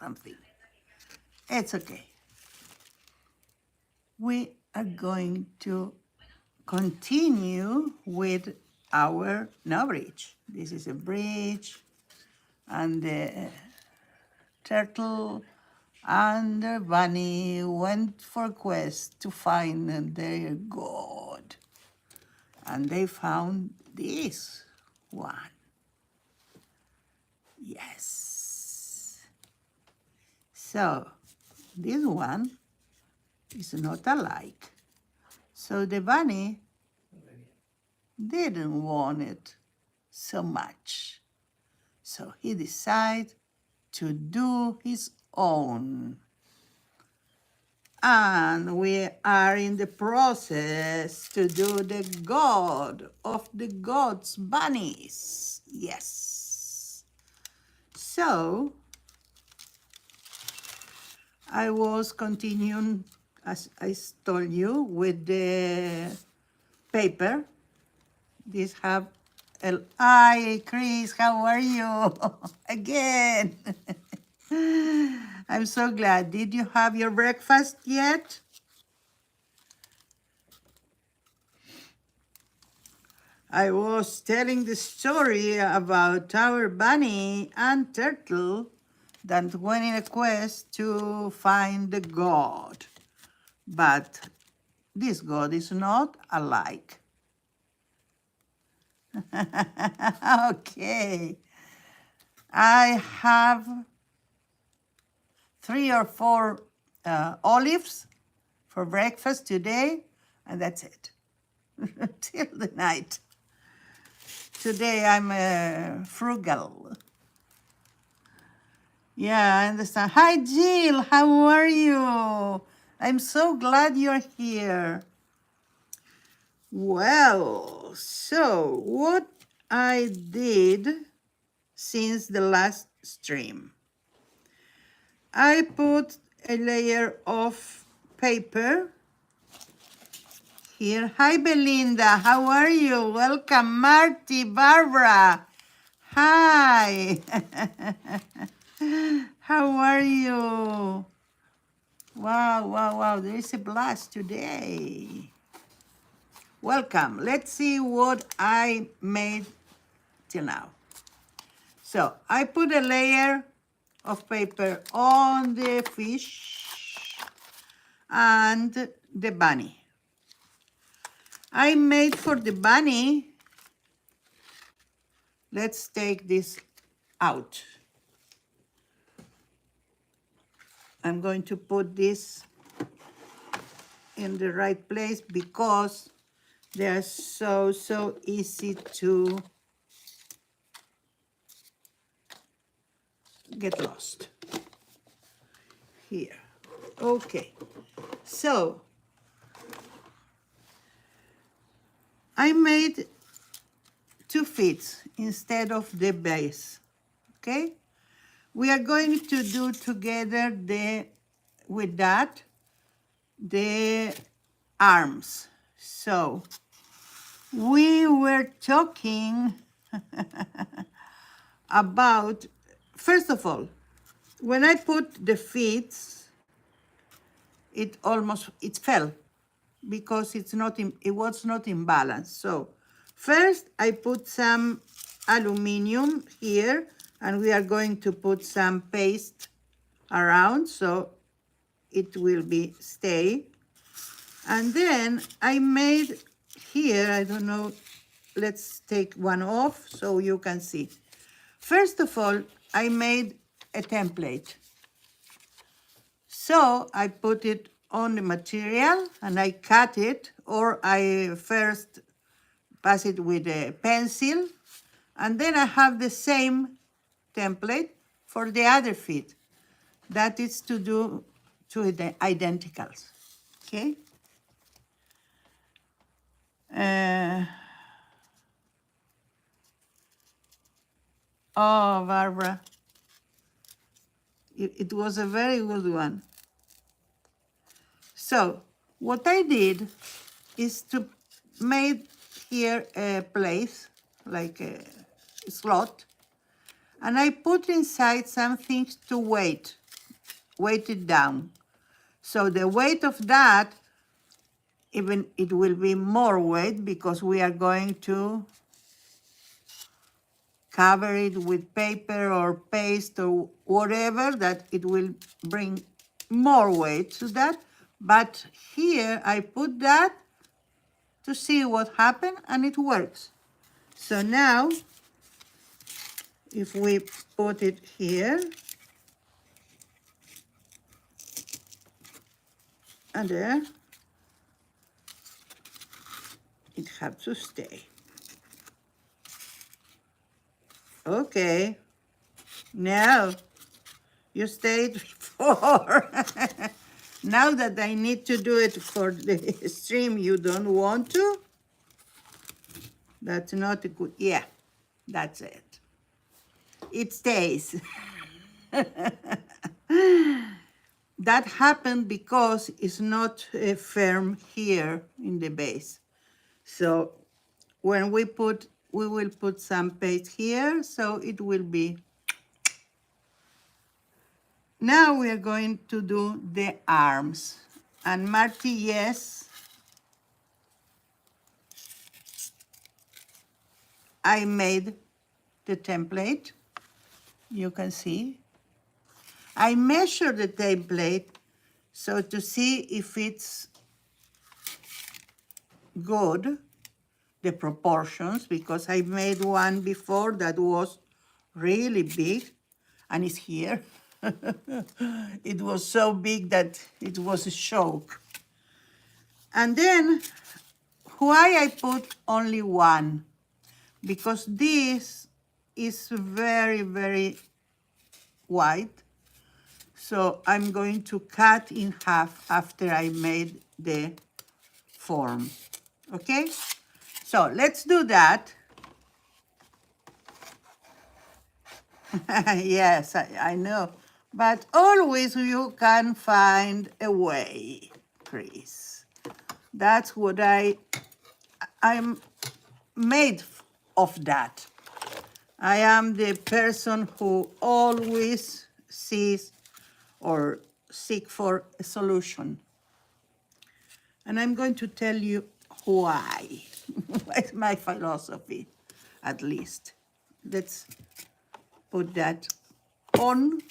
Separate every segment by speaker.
Speaker 1: something. It's okay. We are going to continue with our no bridge. This is a bridge, and the turtle and the bunny went for quest to find their god. And they found this one. Yes. So this one is not alike. So the bunny didn't want it so much. So he decided to do his own. And we are in the process to do the god of the gods bunnies. Yes. So I was continuing, as I told you, with the paper. This have Hi, Chris, how are you? Again. I'm so glad. Did you have your breakfast yet? I was telling the story about our bunny and turtle that went in a quest to find the god. But this god is not alike. Okay. I have 3 or 4 olives for breakfast today, and that's it. Till the night. Today I'm frugal. Yeah, I understand. Hi, Jill. How are you? I'm so glad you're here. Well, so what I did since the last stream, I put a layer of paper here. Hi, Belinda. How are you? Welcome, Marty, Barbara. Hi. How are you? Wow, wow, wow. There is a blast today. Welcome. Let's see what I made till now. So I put a layer of paper on the fish and the bunny. I made for the bunny, let's take this out. I'm going to put this in the right place because they're so easy to get lost. Here. Okay. So I made 2 feet instead of the base. Okay? We are going to do together with that the arms. So we were talking about, first of all, when I put the feet, it fell because it was not in balance. So first I put some aluminum here, and we are going to put some paste around so it will stay. And then I made here, I don't know, let's take one off so you can see. First of all, I made a template. So I put it on the material and I cut it, or I first pass it with a pencil, and then I have the same template for the other feet. That is to do to the identicals, okay? Oh, Barbara, it was a very good one. So what I did is to make here a place, like a slot, and I put inside some things to wait. weighted down. So the weight of that, even it will be more weight because we are going to cover it with paper or paste or whatever, that it will bring more weight to that. But here I put that to see what happened, and it works. So now, if we put it here and there, it has to stay. Okay, now you stayed before. Now that I need to do it for the stream, you don't want to? That's not a good, yeah, that's it. It stays. That happened because it's not firm here in the base. So when we will put some paste here, so it will be. Now we are going to do the arms. And Marty, yes, I made the template. You can see. I measure the template so to see if it's good, the proportions, because I made one before that was really big, and it's here. It was so big that it was a shock. And then, why I put only one? Because this is very, very wide. So I'm going to cut in half after I made the form. Okay? So let's do that. Yes, I know. But always you can find a way, Chris. That's what I'm made of that. I am the person who always sees or seek for a solution. And I'm going to tell you why. It's my philosophy, at least. Let's put that on,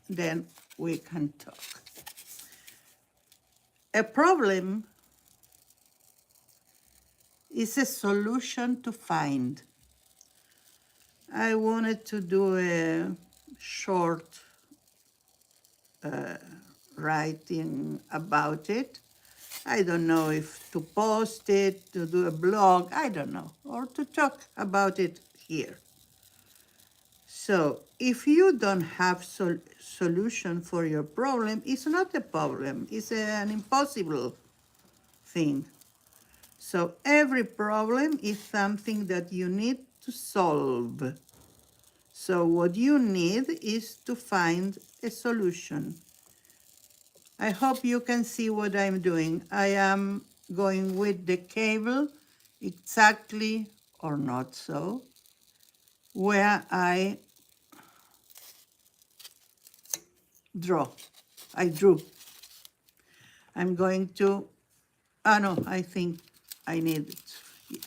Speaker 1: then we can talk. A problem is a solution to find. I wanted to do a short writing about it. I don't know if to post it, to do a blog, I don't know, or to talk about it here. So if you don't have solution for your problem, it's not a problem, it's an impossible thing. So every problem is something that you need to solve. So what you need is to find a solution. I hope you can see what I'm doing. I am going with the cable exactly, or not so, where I drew. I'm going to, no, I think I need it.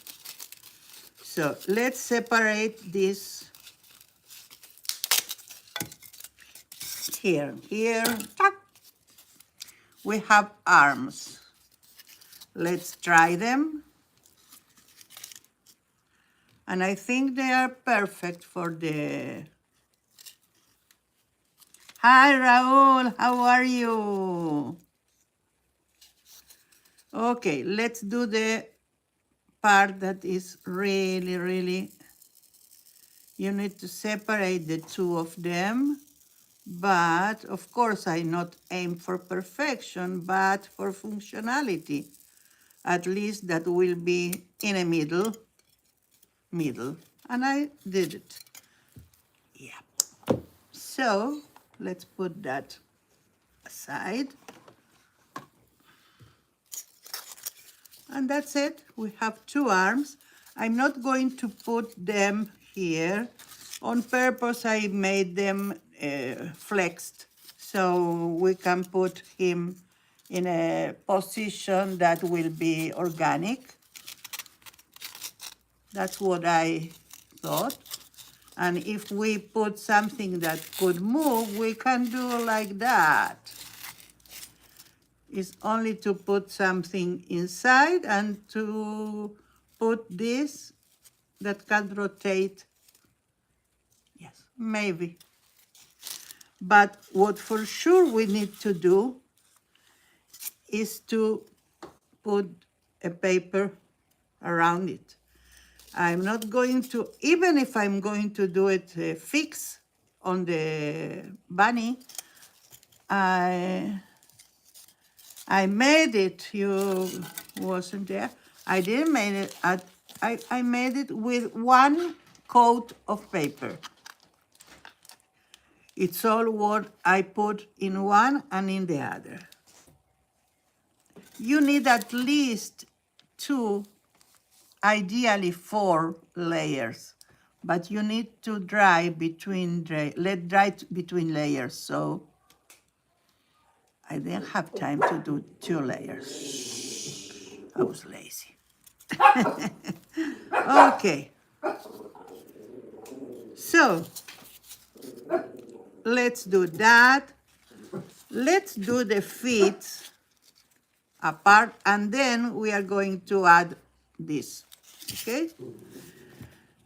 Speaker 1: So let's separate this here. Here, we have arms. Let's try them. And I think they are perfect for the... Hi, Raul, how are you? Okay, let's do the part that is really, really... You need to separate the two of them. But, of course, I not aim for perfection, but for functionality. At least that will be in a middle. And I did it. Yeah. So, let's put that aside. And that's it. We have two arms. I'm not going to put them here. On purpose, I made them flexed so we can put him in a position that will be organic. That's what I thought. And if we put something that could move, we can do like that. It's only to put something inside and to put this that can rotate. Yes, maybe. But what for sure we need to do is to put a paper around it. I'm not going to, even if I'm going to do it fix on the bunny, I made it, you wasn't there. I didn't make it, I made it with one coat of paper. It's all what I put in one and in the other. You need at least 2, ideally 4 layers, but you need to dry between, let dry between layers. So I didn't have time to do 2 layers. I was lazy. Okay. So let's do that. Let's do the feet apart, and then we are going to add this, okay?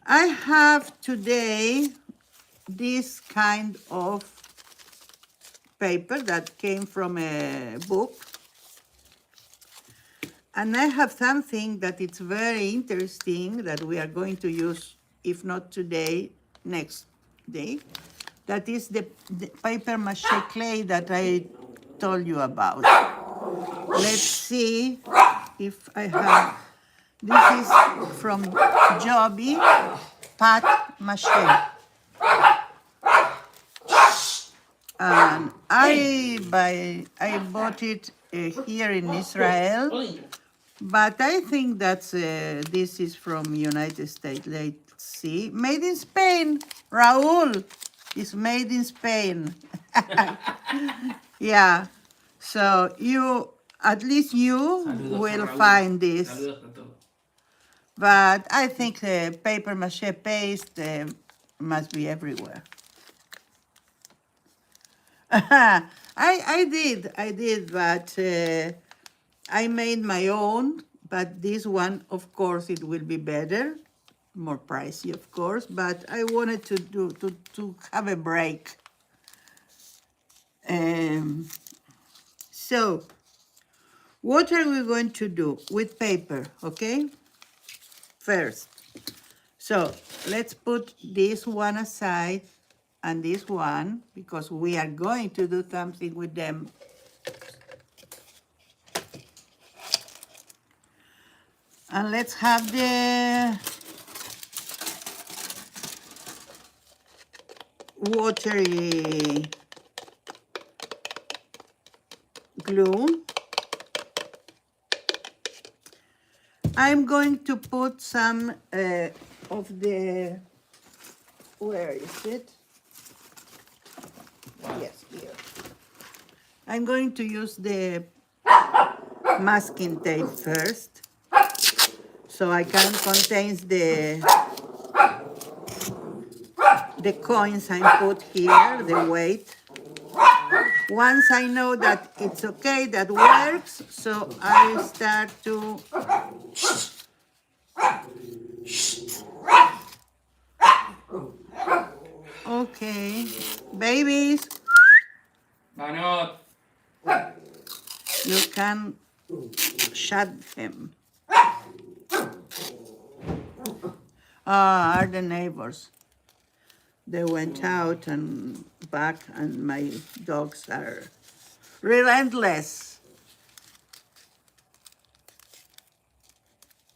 Speaker 1: I have today this kind of paper that came from a book, and I have something that it's very interesting that we are going to use, if not today, next day. That is the paper mache clay that I told you about. Let's see if I have, this is from Joby Pat Mache. And I bought it here in Israel, but I think that's, this is from United States. Let's see, made in Spain, Raúl, it's made in Spain. Yeah, so you, at least you will find this. But I think the paper mache paste must be everywhere. I did, but I made my own, but this one, of course, it will be better, more pricey, of course, but I wanted to have a break. So, what are we going to do with paper, okay? First, so let's put this one aside and this one, because we are going to do something with them. And let's have the watery glue. I'm going to put some of the, where is it? Yes, here. I'm going to use the masking tape first, so I can contain the coins I put here, the weight. Once I know that it's okay, that works, so I start to okay, babies, you can shut him. Are the neighbors. They went out and back, and my dogs are relentless.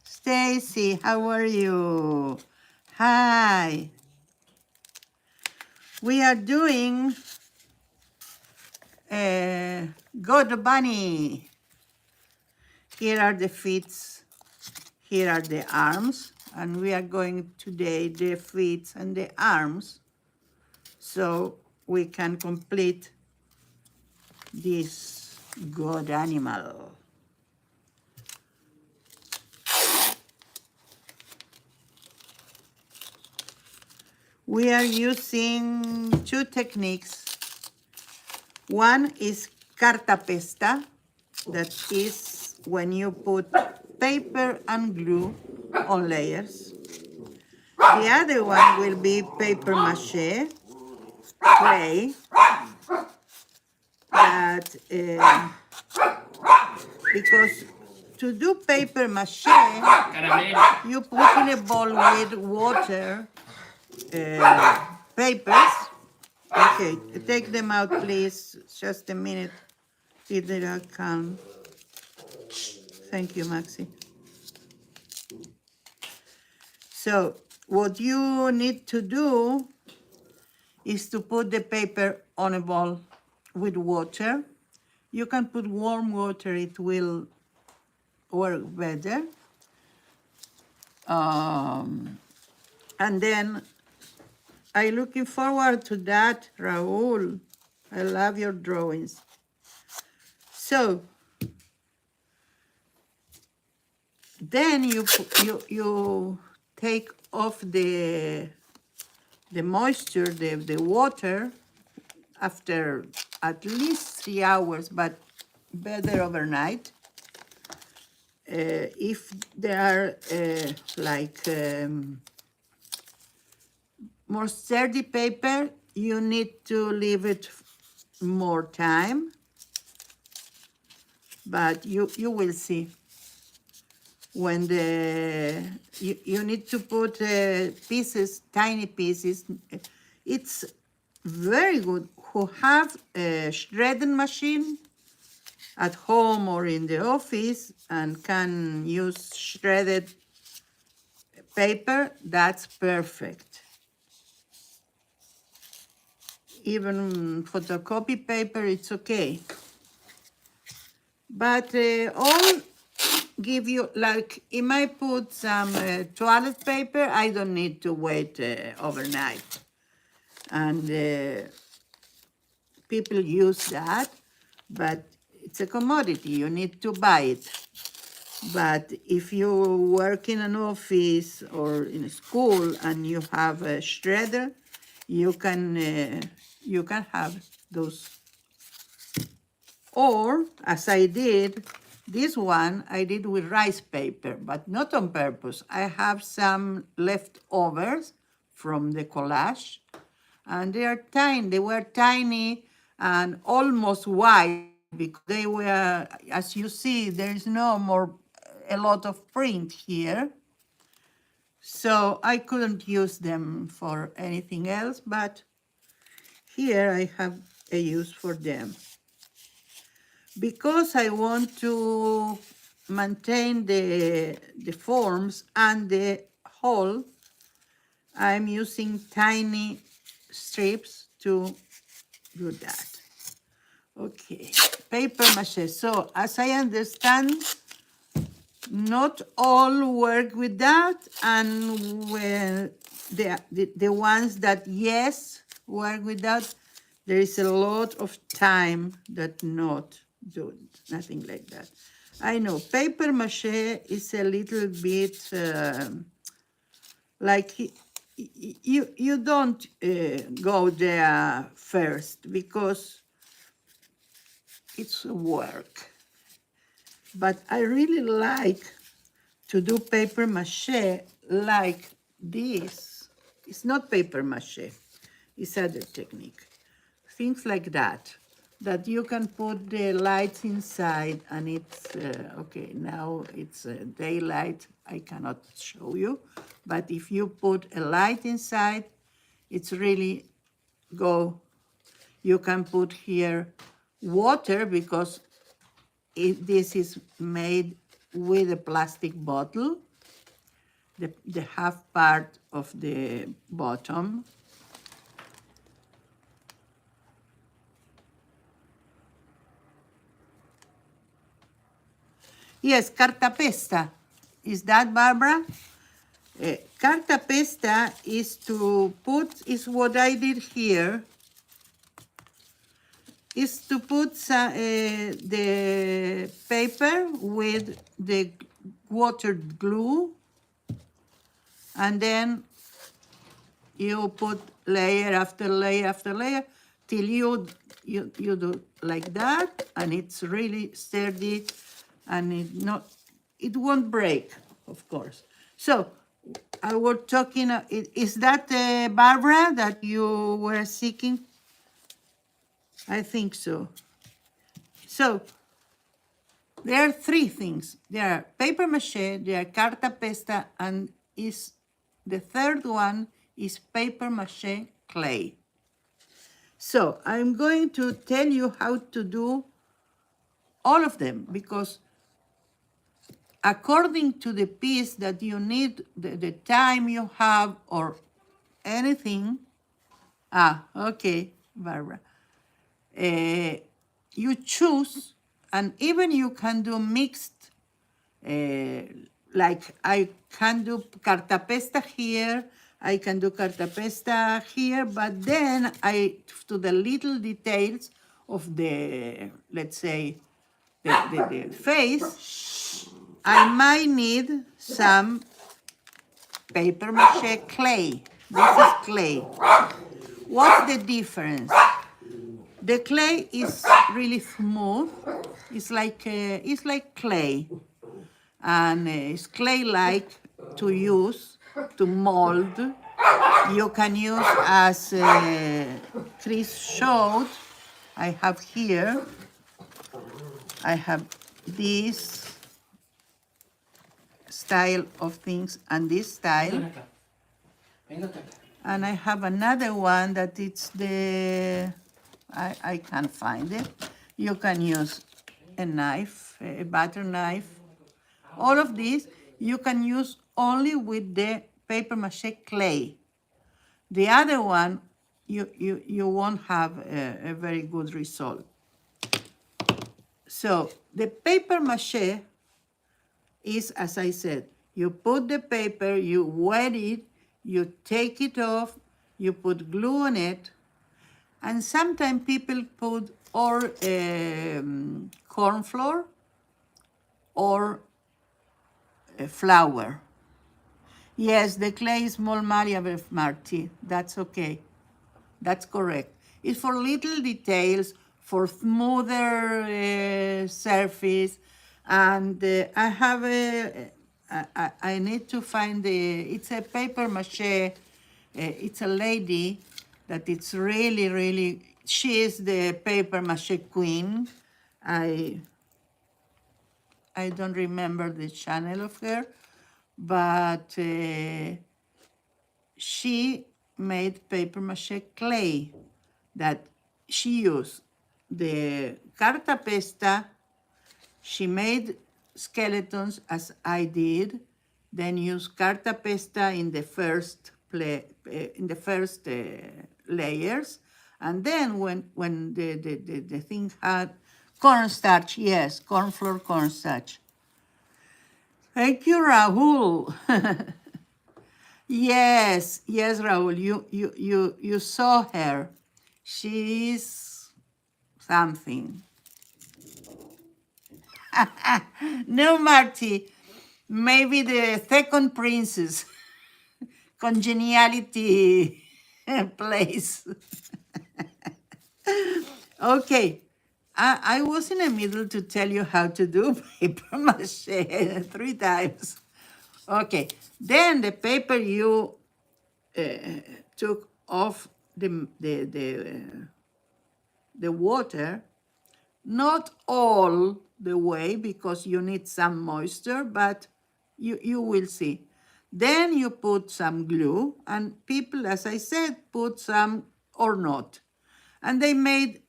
Speaker 1: Stacy, how are you? Hi. We are doing Good Bunny. Here are the feet, here are the arms, and we are going today the feet and the arms, so we can complete this good animal. We are using two techniques. One is cartapesta, that is when you put paper and glue on layers. The other one will be paper mache, clay, that because to do paper mache, you put in a bowl with water, papers. Okay, take them out, please. Just a minute. See that I can. Thank you, Maxi. So what you need to do is to put the paper on a bowl with water. You can put warm water, it will work better. And then I'm looking forward to that, Raul. I love your drawings. So then you take off the moisture, the water, after at least 3 hours, but better overnight. If there are more sturdy paper, you need to leave it more time, but you will see when you need to put pieces, tiny pieces. It's very good who have a shredding machine at home or in the office and can use shredded paper. That's perfect. Even photocopy paper, it's okay. But all give you, like, if I put some toilet paper, I don't need to wait overnight. And people use that, but it's a commodity, you need to buy it. But if you work in an office or in a school and you have a shredder, you can have those. Or, as I did, this one I did with rice paper, but not on purpose. I have some leftovers from the collage, and they are tiny. They were tiny and almost white because they were, as you see, there is no more a lot of print here. So I couldn't use them for anything else, but here I have a use for them. Because I want to maintain the forms and the hole, I'm using tiny strips to do that. Okay, paper mache. So as I understand, not all work with that, and when the ones that yes work with that, there is a lot of time that not do nothing like that. I know paper mache is a little bit like you don't go there first because it's work. But I really like to do paper mache like this. It's not paper mache, it's other technique. Things like that you can put the lights inside, and it's, okay, now it's daylight, I cannot show you, but if you put a light inside, it's really go. You can put here water because this is made with a plastic bottle, the half part of the bottom. Yes, cartapesta. Is that, Barbara? Cartapesta is to put, is what I did here. is to put the paper with the watered glue, and then you put layer after layer after layer till you do like that, and it's really sturdy, and it won't break, of course. So I was talking. Is that Barbara that you were seeking? I think so. So there are three things. There are paper mache, there are carta pesta, and the third one is paper mache clay. So I'm going to tell you how to do all of them, because according to the piece that you need, the time you have, or anything. Okay, Barbara. You choose, and even you can do mixed, like I can do cartapesta here, I can do cartapesta here, but then to the little details of the, let's say, the face, I might need some paper mache clay. This is clay. What's the difference? The clay is really smooth. It's like clay, and it's clay-like to use, to mold. You can use, as Chris showed. I have here. I have this style of things and this style. And I have another one that it's I can't find it. You can use a knife, a butter knife. All of these you can use only with the paper mache clay. The other one, you won't have a very good result. So the paper mache is, as I said, you put the paper, you wet it, you take it off, you put glue on it, and sometimes people put corn flour or flour. Yes, the clay is more malleable, Marty. That's okay. That's correct. It's for little details, for smoother surface, and I have I need to find it's a paper mache. It's a lady that it's really, really, she is the paper mache queen. I don't remember the channel of her, but she made paper mache clay that she used the carta pesta. She made skeletons as I did, then used carta pesta in the first layers, and then when the thing had cornstarch, yes, corn flour, cornstarch. Thank you, Rahul. Yes, Rahul, you saw her. She's something. No, Marty, maybe the second princess, congeniality place. Okay, I was in the middle to tell you how to do paper mache 3 times. Okay, then the paper you took off the water, not all the way because you need some moisture, but you will see. Then you put some glue, and people, as I said, put some or not. And they made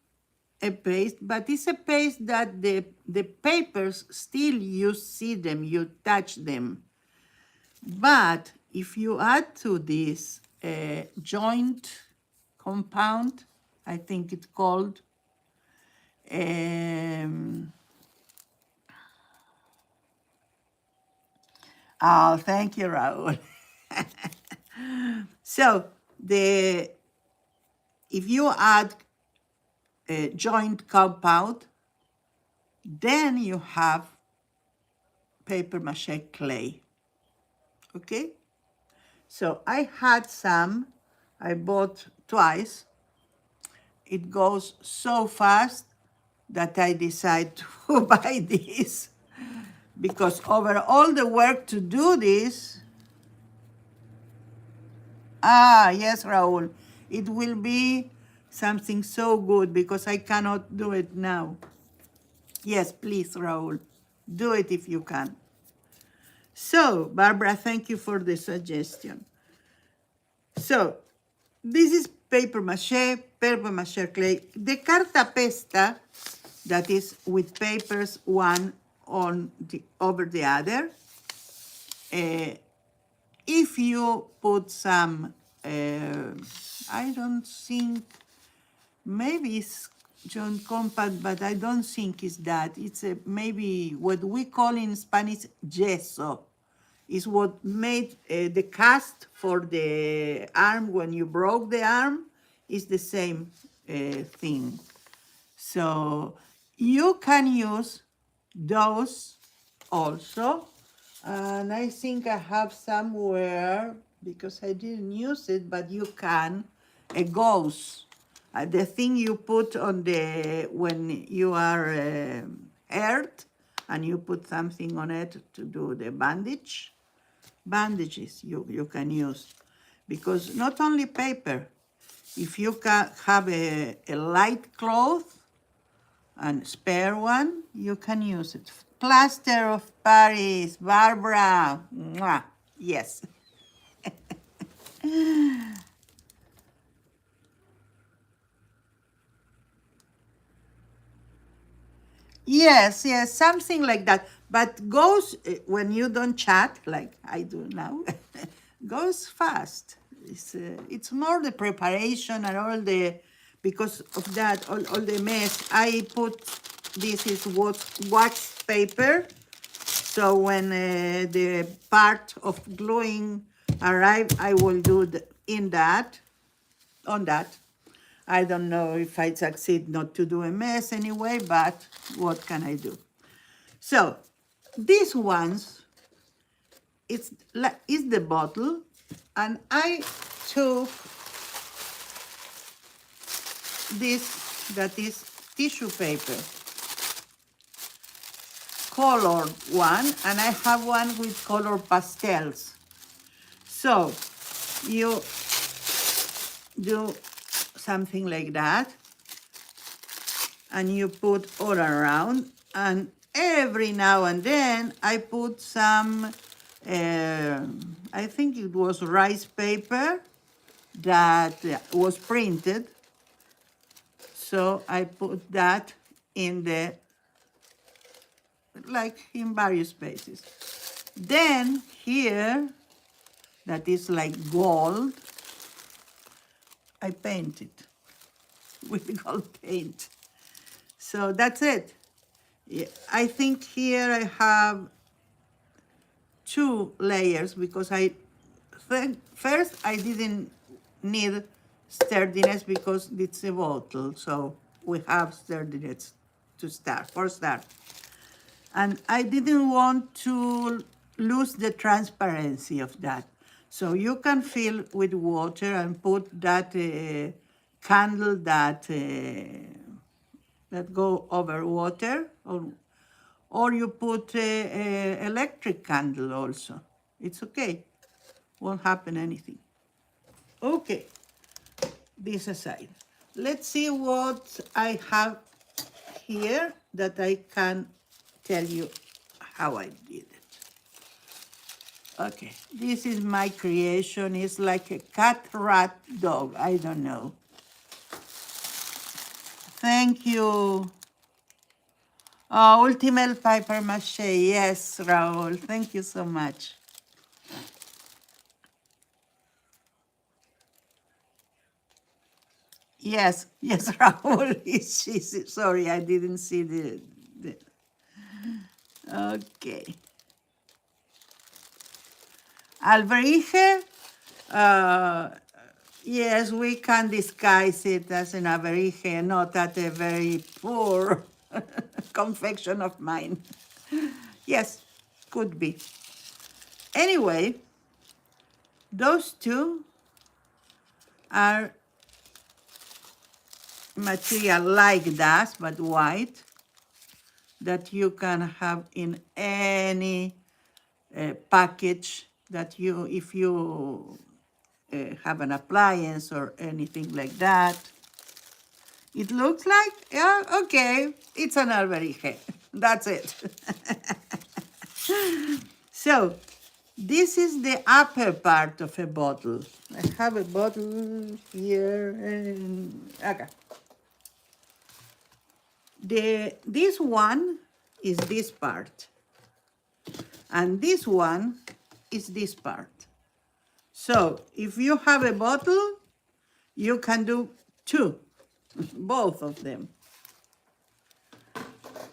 Speaker 1: a paste, but it's a paste that the papers still, you see them, you touch them. But if you add to this joint compound, I think it's called, oh, thank you, Raul. So if you add joint compound. Then you have paper mache clay. Okay? So I had some, I bought twice. It goes so fast that I decide to buy this because over all the work to do this, yes, Raul, it will be something so good because I cannot do it now. Yes, please, Raul, do it if you can. So, Barbara, thank you for the suggestion. So, this is paper mache clay. The carta pesta, that is with papers one on the over the other. If you put some, I don't think, maybe it's John Compact, but I don't think it's that. It's maybe what we call in Spanish yeso. Is what made the cast for the arm when you broke the arm is the same thing. So you can use those also. And I think I have somewhere, because I didn't use it, but you can, a gauze. The thing you put on the, when you are hurt, and you put something on it to do the bandage. Bandages you can use. Because not only paper, if you can have a light cloth and spare one, you can use it. Plaster of Paris, Barbara. Mwah. Yes. Yes, yes, something like that. But goes when you don't chat like I do now, goes fast. It's more the preparation and all the, because of that, all the mess. I put, this is what wax paper. So when the part of gluing arrive, I will do on that. I don't know if I succeed not to do a mess anyway, but what can I do? So these ones, it's the bottle, and I took this, that is tissue paper, colored one, and I have one with color pastels. So you do something like that, and you put all around, and every now and then I put some, I think it was rice paper that was printed, so I put that in the, like in various places. Then here, that is like gold, I paint it with gold paint. So that's it. Yeah, I think here I have 2 layers because I think first I didn't need sturdiness because it's a bottle, so we have sturdiness to start, for start. And I didn't want to lose the transparency of that. So you can fill with water and put that candle that that go over water, or you put a electric candle also. It's okay, won't happen anything. Okay, this aside. Let's see what I have here that I can tell you how I did it. Okay, this is my creation. It's like a cat, rat, dog. I don't know. Thank you. Oh, Ultimate Paper Mache. Yes, Raul. Thank you so much. Yes, yes, Raul. She's, sorry, I didn't see the. Okay. Alberije, Yes, we can disguise it as an averige, not at a very poor confection of mine. Yes, could be. Anyway, those two are material like that, but white, that you can have in any package that you, if you have an appliance or anything like that. It looks like, yeah, okay, it's an alberije. That's it. So, this is the upper part of a bottle. I have a bottle here, and okay. This one is this part, and this one is this part. So, if you have a bottle, you can do two, both of them.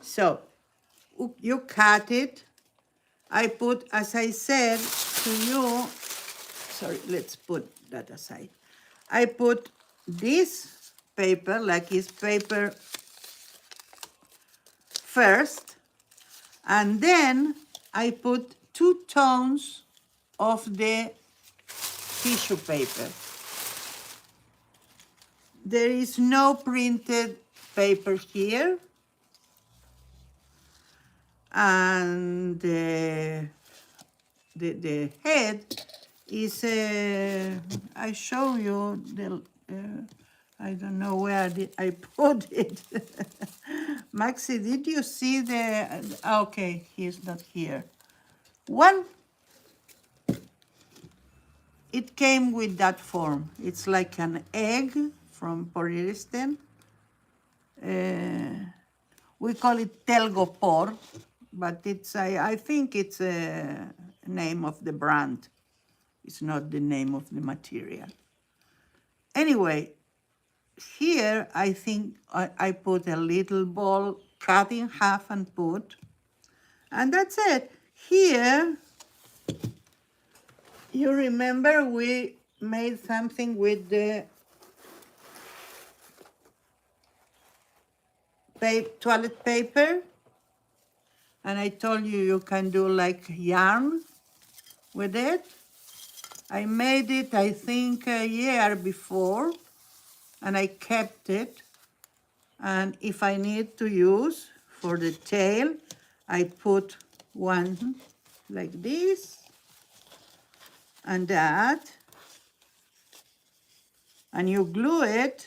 Speaker 1: So, you cut it. I put, as I said to you, sorry, let's put that aside. I put this paper, like this paper first, and then I put 2 tones of the tissue paper. There is no printed paper here, and the head is, I show you the, I don't know where did I put it. Maxi, did you see the, okay, he's not here. One, it came with that form. It's like an egg from polyester. We call it Telgopor, but it's, I think it's a name of the brand. It's not the name of the material. Anyway, here I think I put a little ball, cut in half and put, and that's it. Here, you remember we made something with the toilet paper, and I told you you can do like yarn with it. I made it, I think, a year before, and I kept it. And if I need to use for the tail, I put one like this and that, and you glue it,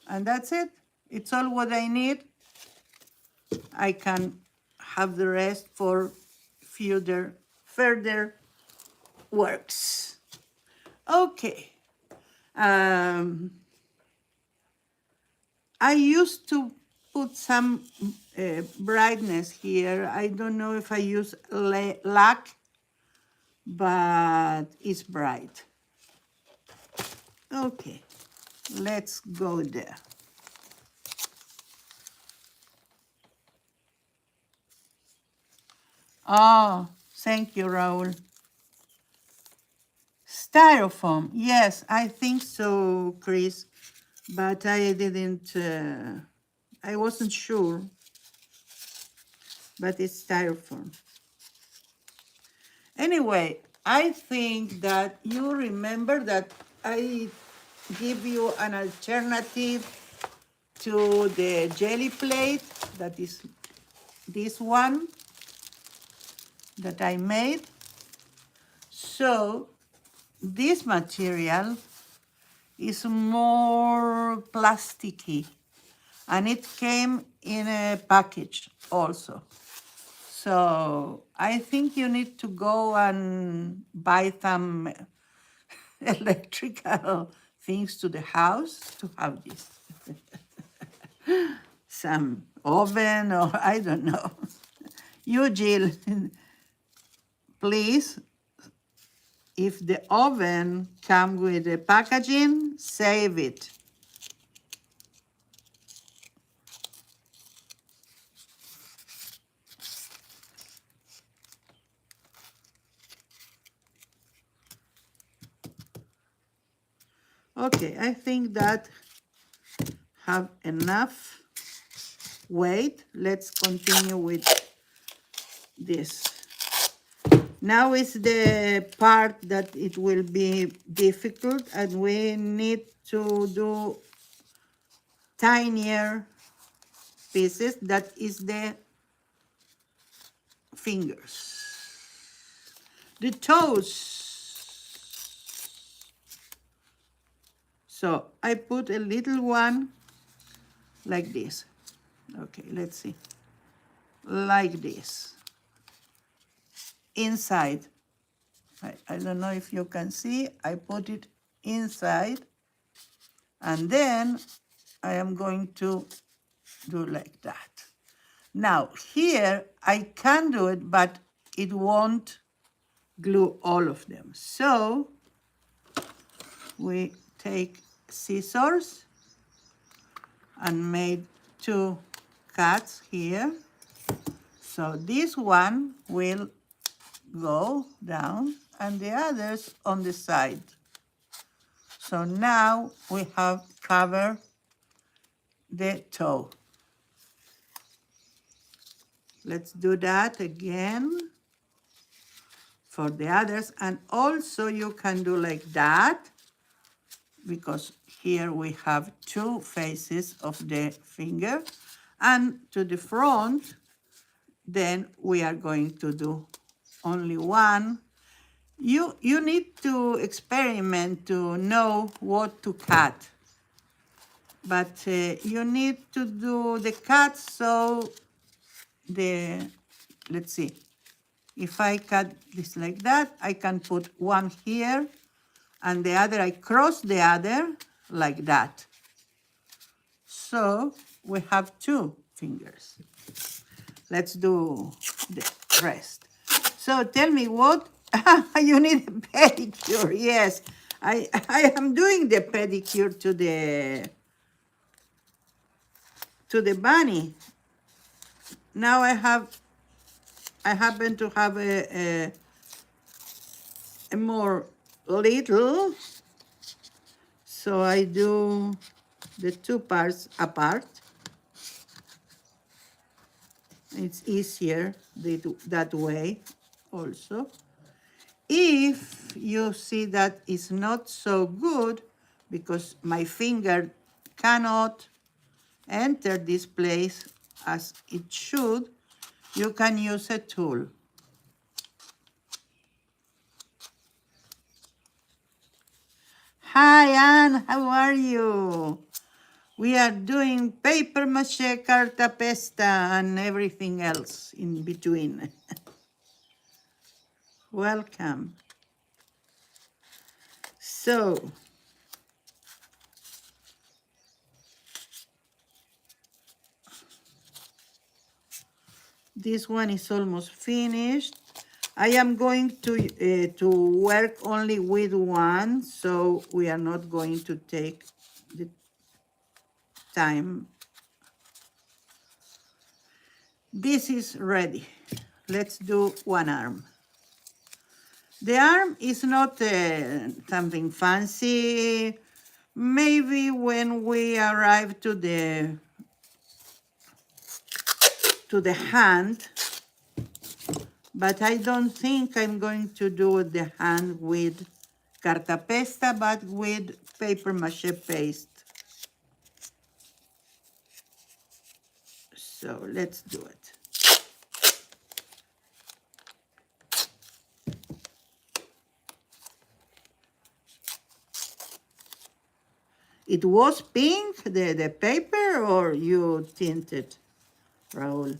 Speaker 1: and that's it. It's all what I need. I can have the rest for further works. Okay. I used to put some brightness here. I don't know if I use lac, but it's bright. Okay, let's go there. Oh, thank you, Raul. Styrofoam, yes, I think so, Chris, but I didn't, I wasn't sure, but it's styrofoam. Anyway, I think that you remember that I give you an alternative to the jelly plate, that is this one that I made. So this material is more plasticky, and it came in a package also. So I think you need to go and buy some electrical things to the house to have this. Some oven, or I don't know. You, Jill, please, if the oven comes with the packaging, save it. Okay, I think that have enough weight. Let's continue with this. Now is the part that it will be difficult, and we need to do tinier pieces. That is the fingers, the toes. So I put a little one like this. Okay, let's see. Like this. Inside. I don't know if you can see. I put it inside. And then I am going to do like that. Now, here I can do it, but it won't glue all of them. So we take scissors and made two cuts here. So this one will go down and the others on the side. So now we have covered the toe. Let's do that again for the others. And also you can do like that, because here we have two faces of the finger. And to the front, then we are going to do only one. You need to experiment to know what to cut. But you need to do the cut so let's see. If I cut this like that, I can put one here and the other, I cross the other like that. So we have two fingers. Let's do the rest. So tell me what, you need a pedicure. Yes, I am doing the pedicure to the bunny. Now I happen to have a more little, so I do the two parts apart. It's easier that way also. If you see that it's not so good because my finger cannot enter this place as it should, you can use a tool. Hi, Anne, how are you? We are doing paper mache, cartapesta, and everything else in between. Welcome. So, this one is almost finished. I am going to work only with one, so we are not going to take the time. This is ready. Let's do one arm. The arm is not something fancy. Maybe when we arrive to the hand, but I don't think I'm going to do the hand with cartapesta, but with paper mache paste. So let's do it. It was pink, the paper, or you tinted, Raul?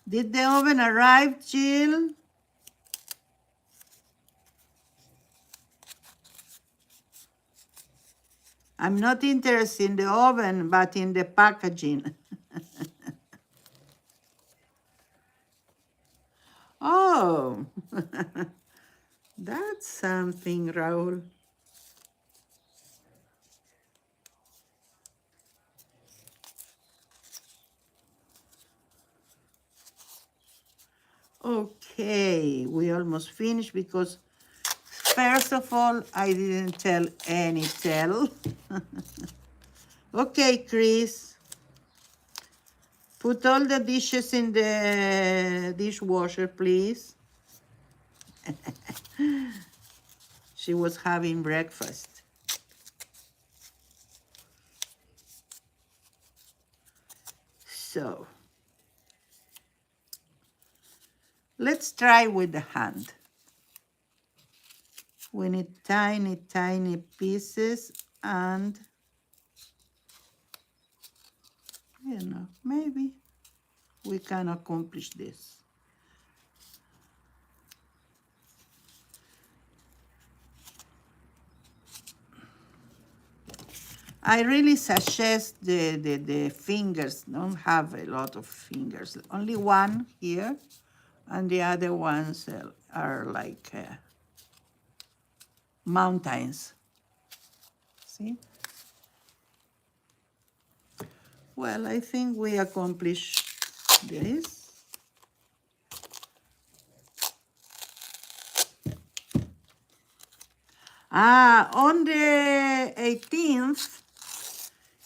Speaker 1: Did the oven arrive, Jill? I'm not interested in the oven, but in the packaging. Oh, that's something, Raul. Okay, we almost finished because first of all, I didn't tell any tell. Okay, Chris, put all the dishes in the dishwasher, please. She was having breakfast. So, let's try with the hand. We need tiny, tiny pieces and, maybe we can accomplish this. I really suggest the fingers, don't have a lot of fingers, only one here, and the other ones are like mountains. See? Well, I think we accomplished this. On the 18th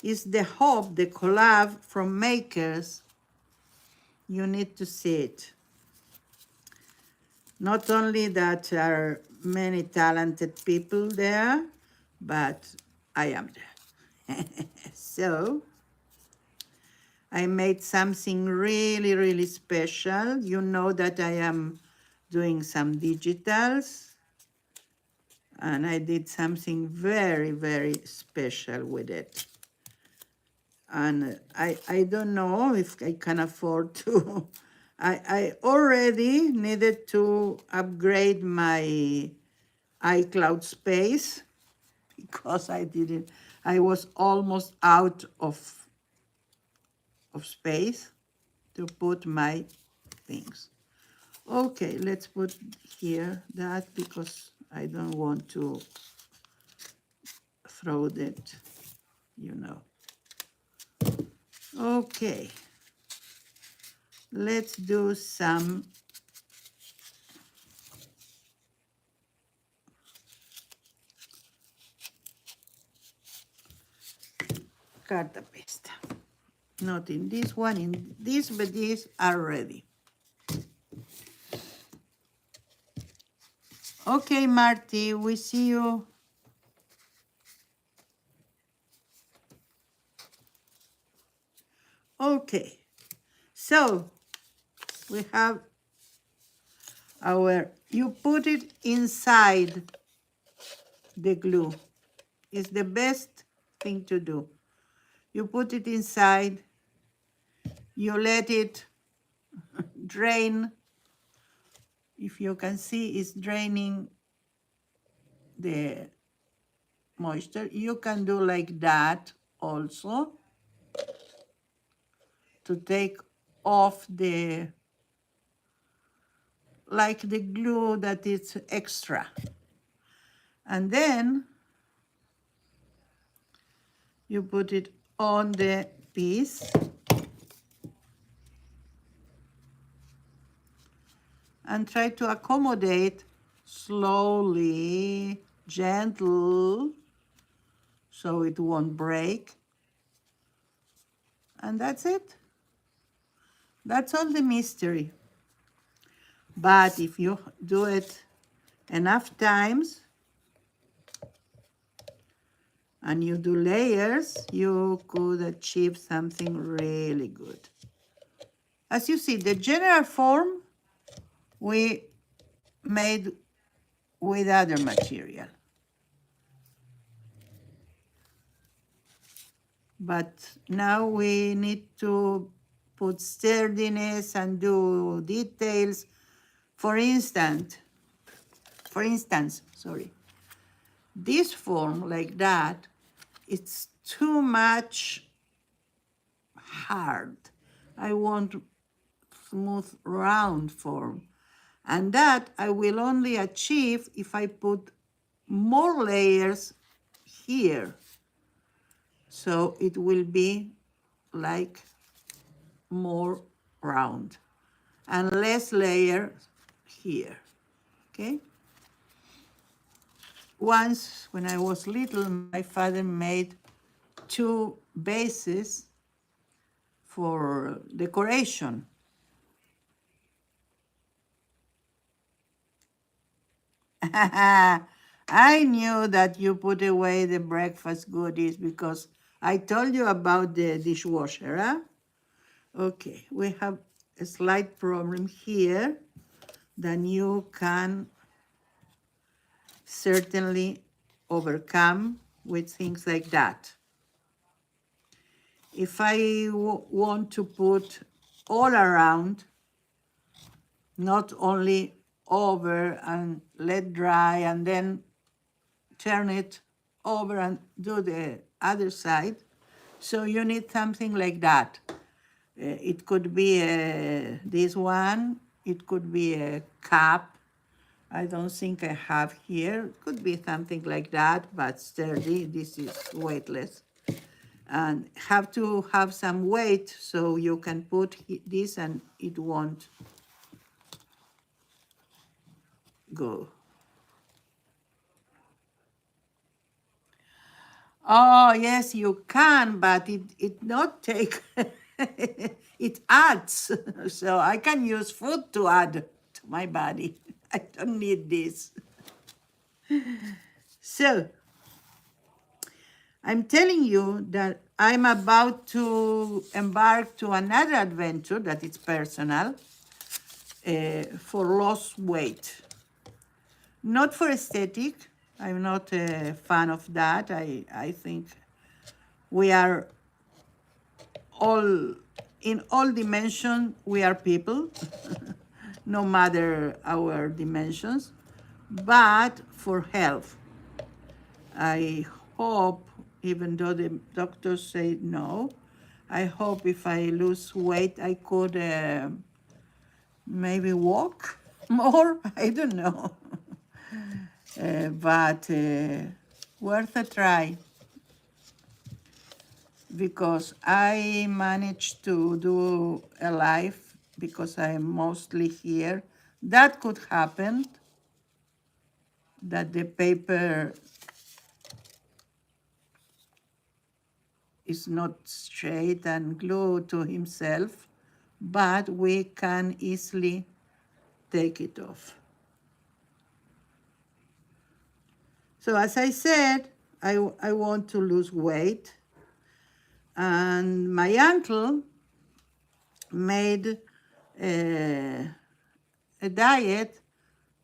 Speaker 1: is the Hope, the collab from Makers. You need to see it. Not only that there are many talented people there, but I am there. So I made something really, really special. You know that I am doing some digitals, and I did something very, very special with it. And I don't know if I can afford to. I already needed to upgrade my iCloud space because I was almost out of space to put my things. Okay, let's put here that because I don't want to throw that, you know. Okay, let's do some carta pesta. Not in this one, in this, but these are ready. Okay, Marty, we see you. Okay, so we have you put it inside the glue. It's the best thing to do. You put it inside, you let it drain. If you can see, it's draining the moisture. You can do like that also to take off like the glue that is extra. And then you put it on the piece and try to accommodate slowly, gentle, so it won't break. And that's it. That's all the mystery. But if you do it enough times and you do layers, you could achieve something really good. As you see, the general form we made with other material. But now we need to put sturdiness and do details. For instance, sorry, this form like that, it's too much hard. I want smooth, round form. And that I will only achieve if I put more layers here. So it will be like more round. and less layer here, okay? Once, when I was little, my father made 2 bases for decoration. I knew that you put away the breakfast goodies because I told you about the dishwasher, huh? Okay, we have a slight problem here that you can certainly overcome with things like that. If I want to put all around, not only over and let dry and then turn it over and do the other side. So you need something like that. It could be this one, it could be a cup. I don't think I have here. It could be something like that, but sturdy. This is weightless. And have to have some weight so you can put this and it won't go. Oh, yes, you can, but it not take, it adds. So I can use food to add to my body. I don't need this. So I'm telling you that I'm about to embark to another adventure that is personal for lost weight. Not for aesthetic. I'm not a fan of that. I think we are all, in all dimensions, we are people, no matter our dimensions, but for health. I hope, even though the doctors say no, I hope if I lose weight, I could maybe walk more. I don't know. But worth a try, because I managed to do a life because I'm mostly here. That could happen, that the paper is not straight and glued to himself, but we can easily take it off. So as I said, I want to lose weight, and my uncle made a diet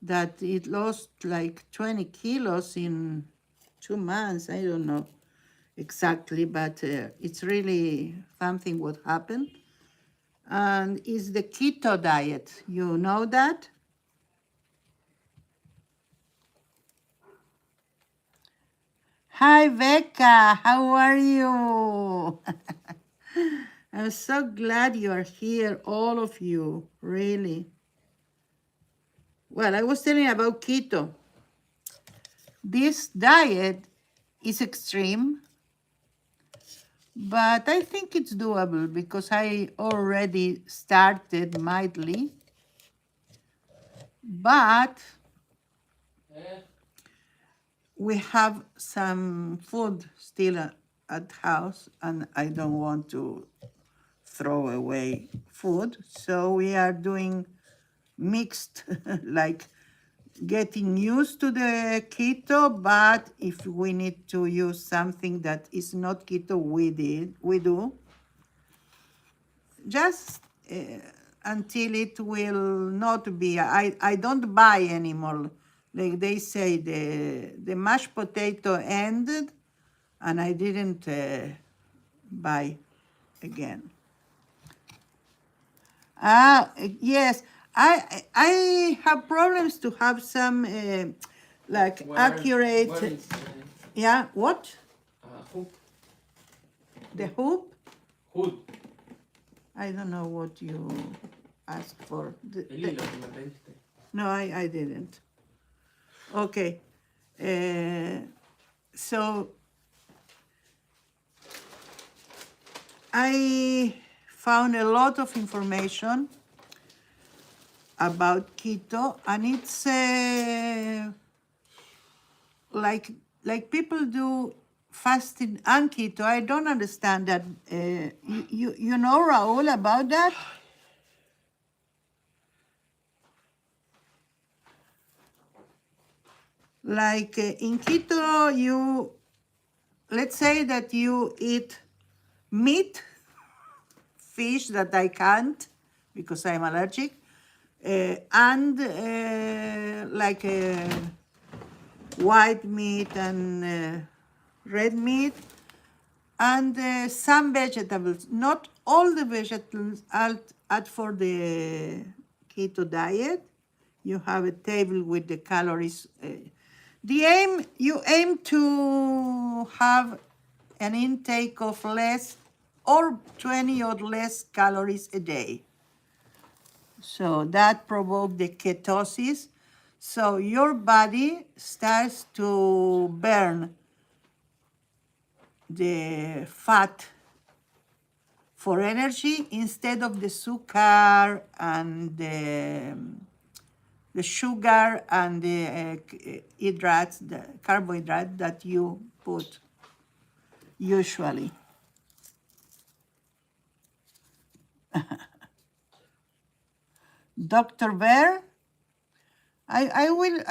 Speaker 1: that it lost like 20 kilos in 2 months. I don't know exactly, but it's really something what happened. And it's the keto diet. You know that? Hi, Becca. How are you? I'm so glad you are here, all of you, really. Well, I was telling you about keto. This diet is extreme, but I think it's doable because I already started mildly. But we have some food still at house, and I don't want to throw away food. So we are doing mixed, like getting used to the keto, but if we need to use something that is not keto, we do. Just until it will not be, I don't buy anymore. Like they say, the mashed potato ended, and I didn't buy again. Yes, I have problems to have some like accurate.
Speaker 2: Where is
Speaker 1: Yeah, what?
Speaker 2: hoop?
Speaker 1: The hoop?
Speaker 2: Hood.
Speaker 1: I don't know what you asked for.
Speaker 2: El hilo que me pediste.
Speaker 1: No, I didn't. Okay. So I found a lot of information about keto, and it's like people do fasting and keto. I don't understand that. You know, Raul, about that? Like in keto, let's say that you eat meat, fish that I can't because I'm allergic, and like white meat and red meat, and some vegetables. Not all the vegetables are for the keto diet. You have a table with the calories. You aim to have an intake of less or 20 or less calories a day. So that provokes the ketosis. So your body starts to burn the fat for energy instead of the sugar and the sugar and the hydrates, the carbohydrate that you put usually. Dr. Bear, I will,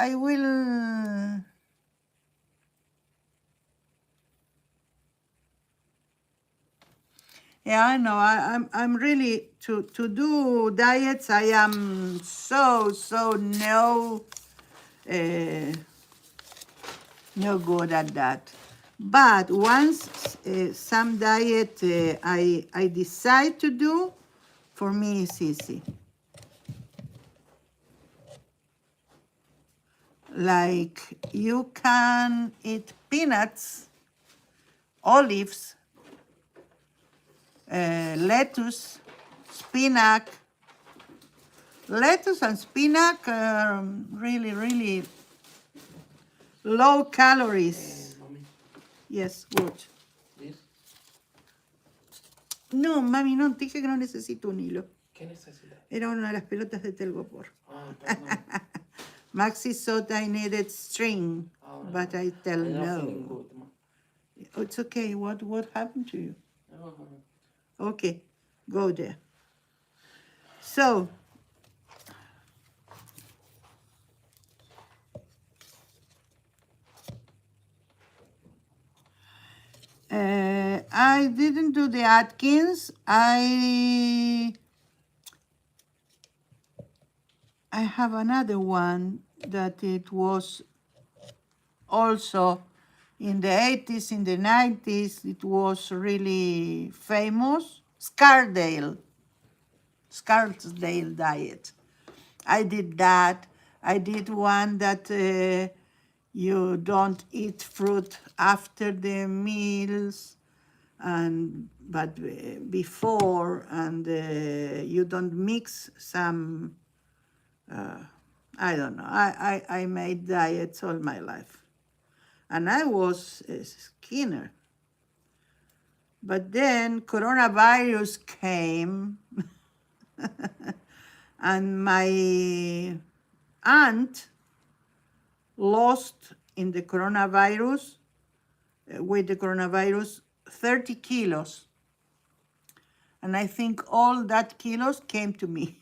Speaker 1: yeah, I know, I'm really, to do diets, I am so no good at that. But once some diet I decide to do, for me it's easy. Like you can eat peanuts, olives, lettuce, spinach. Lettuce and spinach are really low calories.
Speaker 2: Mami,
Speaker 1: Yes, good.
Speaker 2: ¿ves?
Speaker 1: No, mami, no, te dije que no necesito un hilo.
Speaker 2: ¿Qué necesidad?
Speaker 1: Era una de las pelotas de Telgopor.
Speaker 2: Ah, perdón.
Speaker 1: Maxi thought I needed string,
Speaker 2: Ahora
Speaker 1: but
Speaker 2: no.
Speaker 1: I tell
Speaker 2: I'm not feeling
Speaker 1: no.
Speaker 2: good, ma.
Speaker 1: It's okay. What happened to you?
Speaker 2: Oh,
Speaker 1: Okay, go there. So, I didn't do the Atkins. I have another one that it was also in the 80s, in the 90s. It was really famous. Scarsdale diet. I did that. I did one that you don't eat fruit after the meals, but before, and you don't mix some. I don't know. I made diets all my life, and I was skinner. But then coronavirus came, and my aunt lost in the coronavirus, with the coronavirus, 30 kilos. And I think all that kilos came to me.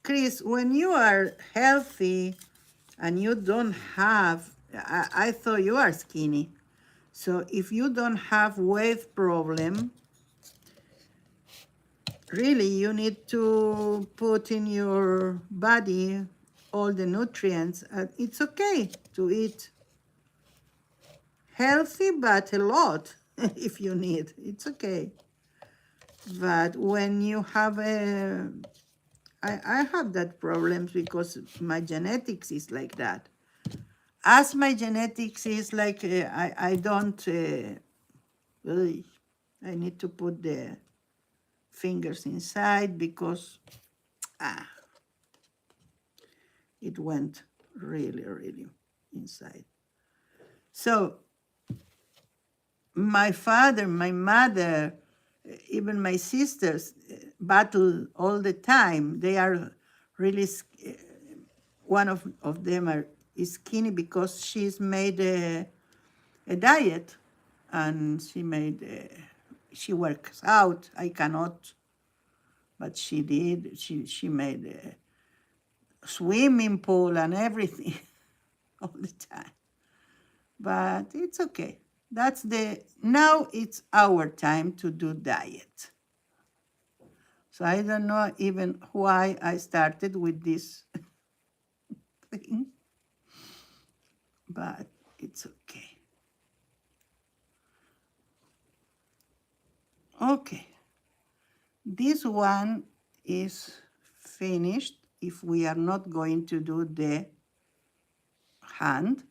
Speaker 1: Chris, when you are healthy and you don't have, I thought you are skinny. So if you don't have weight problem, really you need to put in your body all the nutrients. It's okay to eat healthy, but a lot if you need. It's okay. But when you have I have that problems because my genetics is like that. As my genetics is like, I don't, I need to put the fingers inside because it went really inside. So my father, my mother, even my sisters battle all the time. They are really, one of them is skinny because she's made a diet and she works out. I cannot, but she did. She made a swimming pool and everything all the time. But it's okay. Now it's our time to do diet. So I don't know even why I started with this thing, but it's okay. Okay, this one is finished if we are not going to do the hand.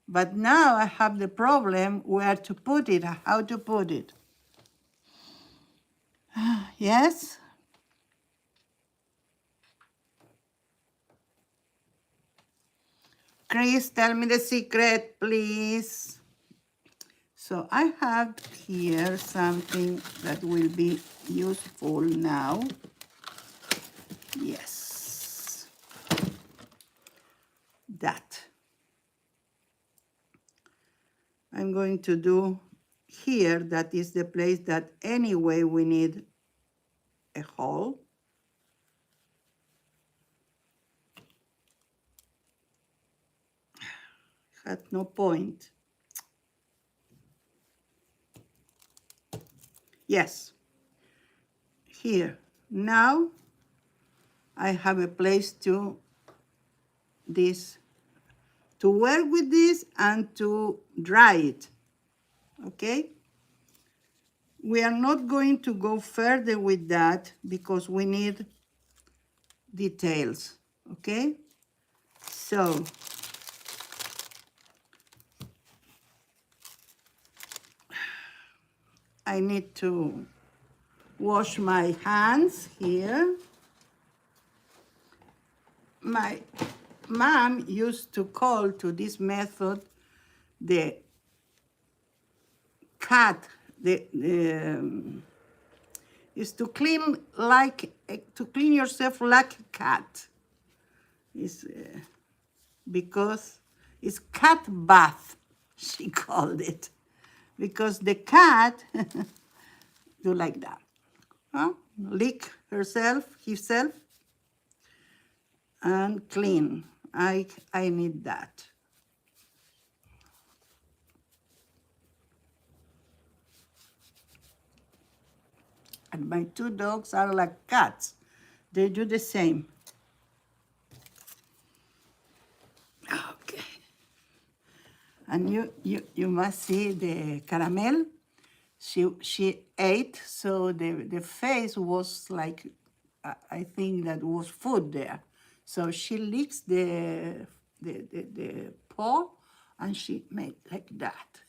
Speaker 1: But now I have the problem where to put it, how to put it. Yes? Chris, tell me the secret, please. So I have here something that will be useful now. Yes, that. I'm going to do here, that is the place that anyway we need a hole. Had no point. Yes, here. Now I have a place to work with this and to dry it, okay? We are not going to go further with that because we need details, okay? So I need to wash my hands here. My mom used to call to this method the cat, is to clean yourself like a cat. Is because it's cat bath, she called it, because the cat do like that, huh? Lick himself, and clean. I need that. And my two dogs are like cats. They do the same. Okay. And you must see the caramel. She ate, so the face was like, I think that was food there. So she licks the paw, and she made like that.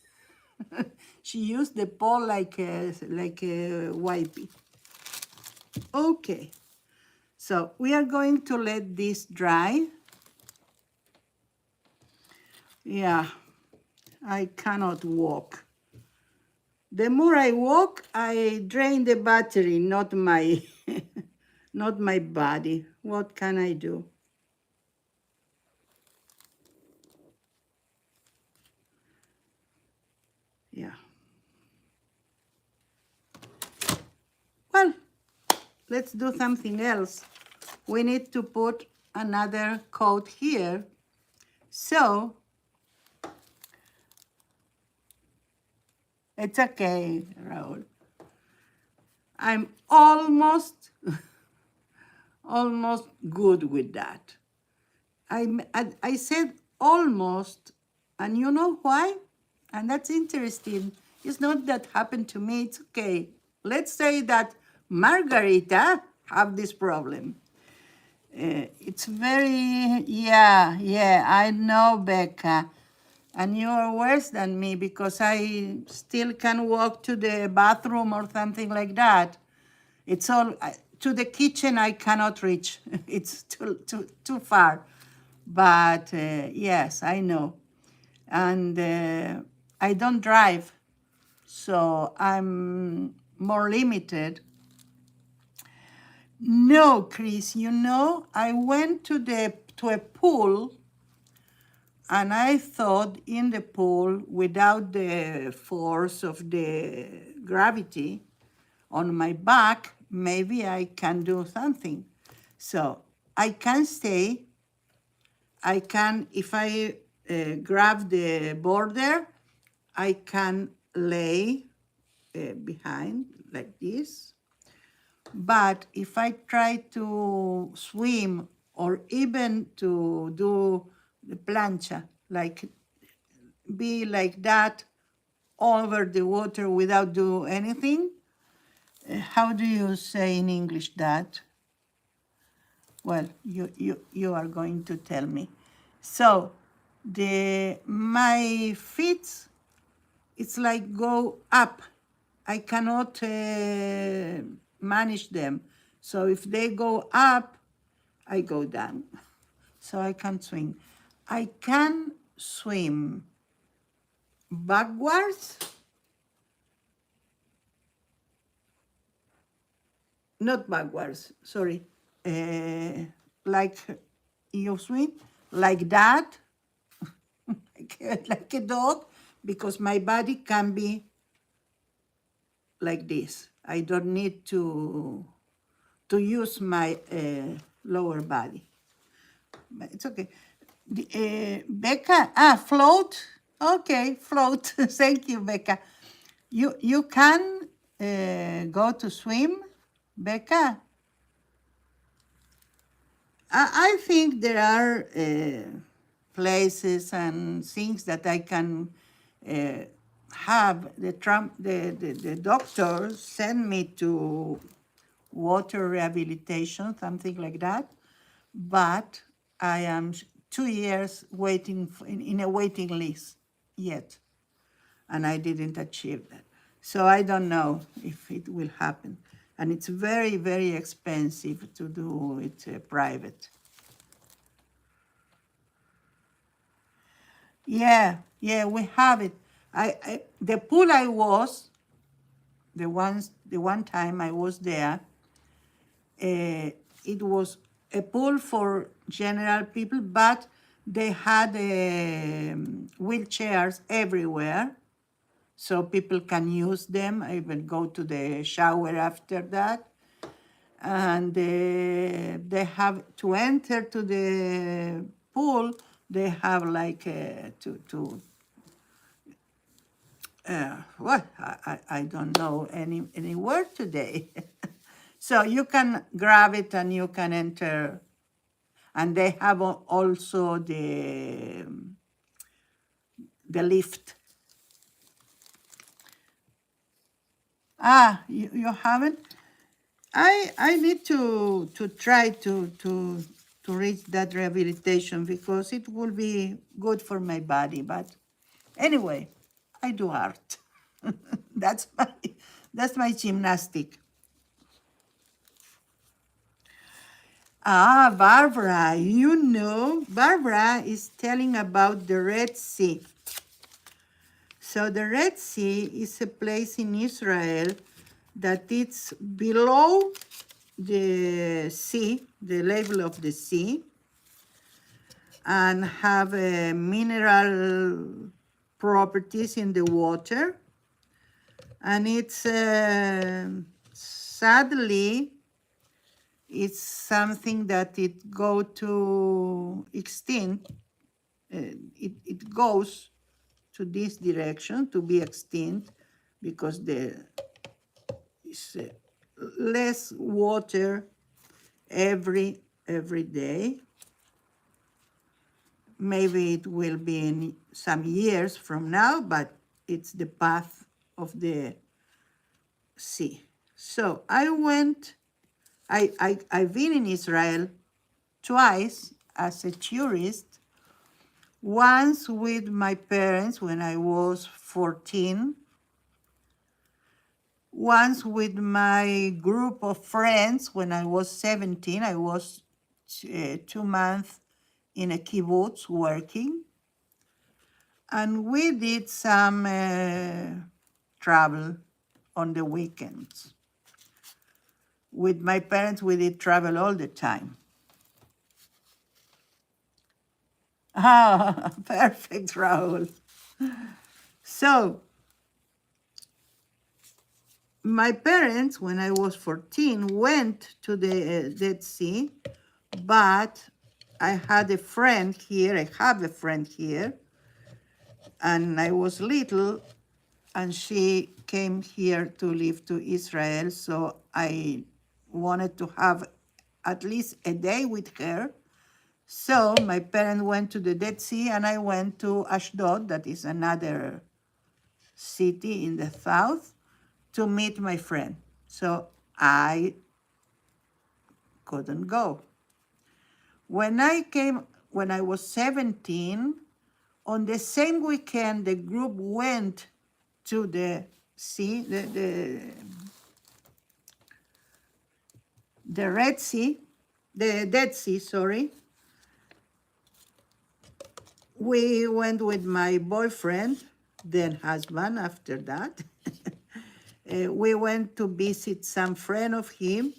Speaker 1: She used the paw like a wipey. Okay, so we are going to let this dry. Yeah, I cannot walk. The more I walk, I drain the battery, not my not my body. What can I do? Yeah. Well, let's do something else. We need to put another coat here. So it's okay, Raul. I'm almost good with that. I said almost, and you know why? And that's interesting. It's not that happened to me, it's okay. Let's say that Margarita have this problem. It's very, yeah, I know, Becca. And you're worse than me because I still can walk to the bathroom or something like that. It's all, to the kitchen I cannot reach. It's too far. But yes, I know. And I don't drive. so I'm more limited. No, Chris, I went to a pool, and I thought in the pool, without the force of the gravity on my back, maybe I can do something. So I can stay. I can, if I grab the border, I can lay behind like this. But if I try to swim or even to do the plancha, like be like that over the water without do anything, how do you say in English that? Well, you are going to tell me. So my feet, it's like go up. I cannot manage them. So if they go up, I go down. So I can't swim. I can swim backwards, not backwards, sorry. Like you swim, like that, like a dog, because my body can be like this. I don't need to use my lower body. But it's okay. Becca, float. Okay, float. Thank you, Becca. You can go to swim, Becca. I think there are places and things that I can have the doctor send me to water rehabilitation, something like that. But I am 2 years waiting in a waiting list yet, and I didn't achieve that. So I don't know if it will happen. And it's very, very expensive to do it private. Yeah, we have it. The pool I was, the one time I was there, it was a pool for general people, but they had wheelchairs everywhere, so people can use them. I even go to the shower after that. And they have to enter to the pool. They have like what I don't know any word today. So you can grab it and you can enter, and they have also the lift. You haven't? I need to try to reach that rehabilitation, because it will be good for my body. But anyway, I do art. that's my gymnastic. Barbara, Barbara is telling about the Red Sea. So the Red Sea is a place in Israel that it's below the sea, the level of the sea, and have mineral properties in the water. And it's sadly, it's something that it go to extinct. It goes to this direction to be extinct, because there is less water every day. Maybe it will be in some years from now, but it's the path of the sea. So I've been in Israel twice as a tourist. Once with my parents when I was 14. Once with my group of friends when I was 17. I was 2 months in a kibbutz working. And we did some travel on the weekends. With my parents, we did travel all the time. Ah, perfect, Raul. So, my parents, when I was 14, went to the Dead Sea, but I had a friend here, I have a friend here, and I was little, and she came here to live to Israel, so I wanted to have at least a day with her. So my parents went to the Dead Sea, and I went to Ashdod, that is another city in the south, to meet my friend. So I couldn't go. When I was 17, on the same weekend, the group went to the sea, the Red Sea, the Dead Sea, sorry. We went with my boyfriend, then husband after that. We went to visit some friend of him,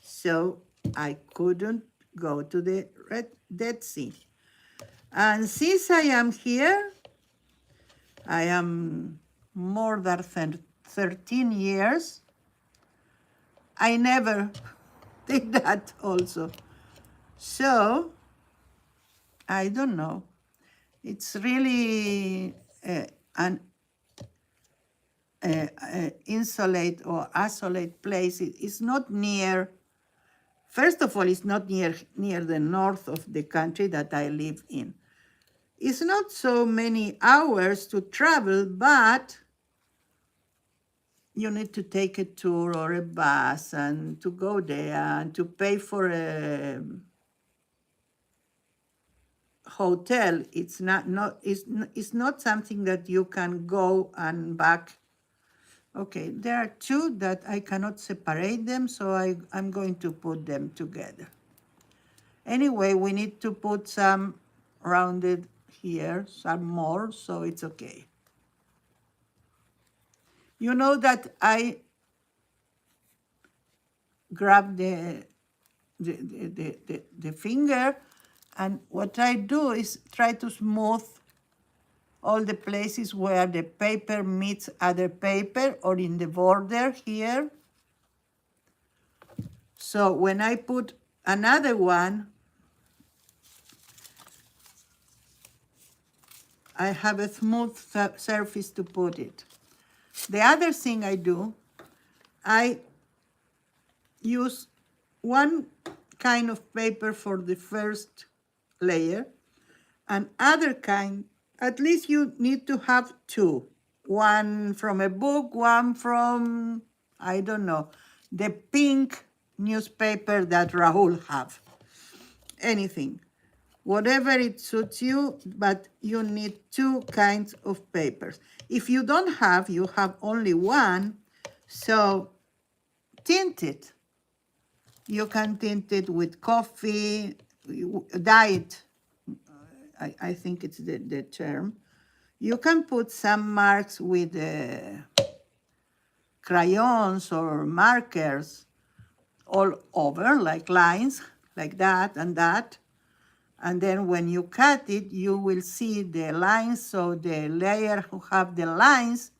Speaker 1: so I couldn't go to the Dead Sea. And since I am here, I am more than 13 years, I never did that also. So, I don't know. It's really an insulate or isolate place. It's not near, first of all, it's not near the north of the country that I live in. It's not so many hours to travel, but you need to take a tour or a bus and to go there and to pay for a hotel. It's not something that you can go and back. Okay, there are two that I cannot separate them, so I'm going to put them together. Anyway, we need to put some rounded here, some more, so it's okay. You know that I grab the finger, and what I do is try to smooth all the places where the paper meets other paper or in the border here. So when I put another one, I have a smooth surface to put it. The other thing I do, I use one kind of paper for the first layer, and other kind, at least you need to have two. One from a book, one from, I don't know, the pink newspaper that Rahul have. Anything. Whatever it suits you, but you need two kinds of papers. If you don't have, you have only one, so tint it. You can tint it with coffee, dye it, I think it's the term. You can put some marks with crayons or markers all over, like lines, like that and that. And then when you cut it, you will see the lines. So the layer who have the lines,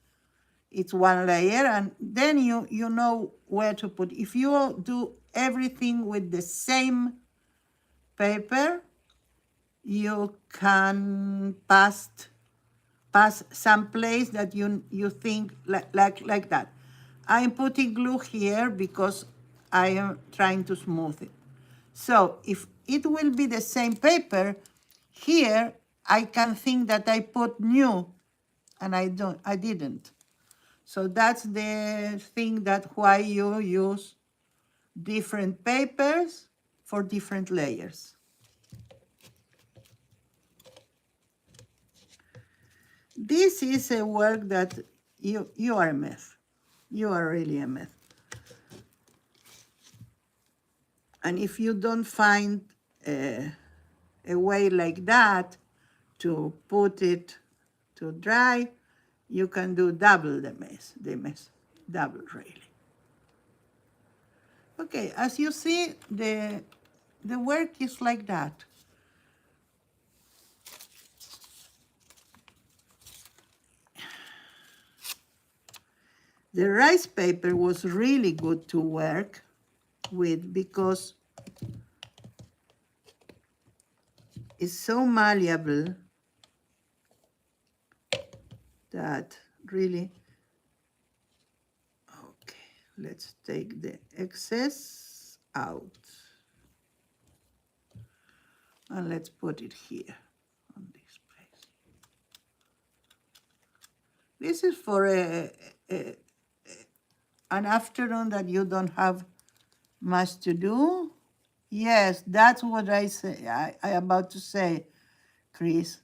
Speaker 1: it's one layer, and then you know where to put. If you do everything with the same paper, you can pass some place that you think like that. I'm putting glue here because I am trying to smooth it. So if it will be the same paper, here I can think that I put new, and I didn't. So that's the thing that why you use different papers for different layers. This is a work that you are a myth. You are really a myth. And if you don't find a way like that to put it to dry, you can do double the mess, double really. Okay, as you see, the work is like that. The rice paper was really good to work with because it's so malleable that really, okay, let's take the excess out. And let's put it here on this place. This is for an afternoon that you don't have much to do. Yes, that's what I say. I about to say, Chris.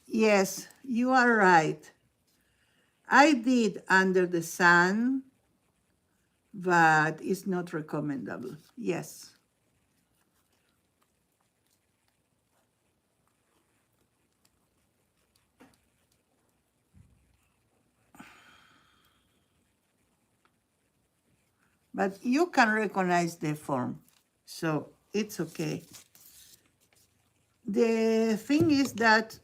Speaker 1: Yes, you are right. I did under the sun, but it's not recommendable. Yes. But you can recognize the form, so it's okay. The thing is that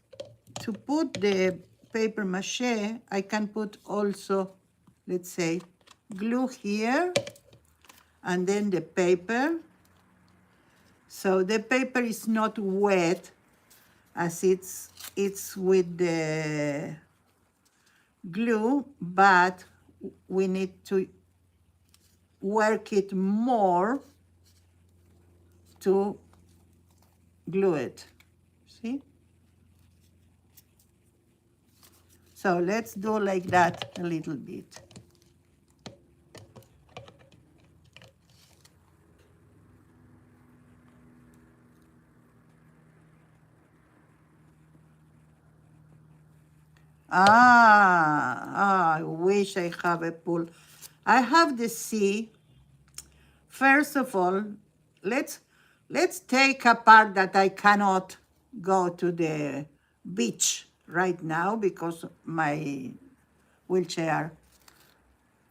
Speaker 1: to put the paper mache, I can put also, let's say, glue here, and then the paper. So the paper is not wet as it's with the glue, but we need to work it more to glue it. See? So let's do like that a little bit. I wish I have a pool. I have the sea. First of all, let's take apart that I cannot go to the beach right now because my wheelchair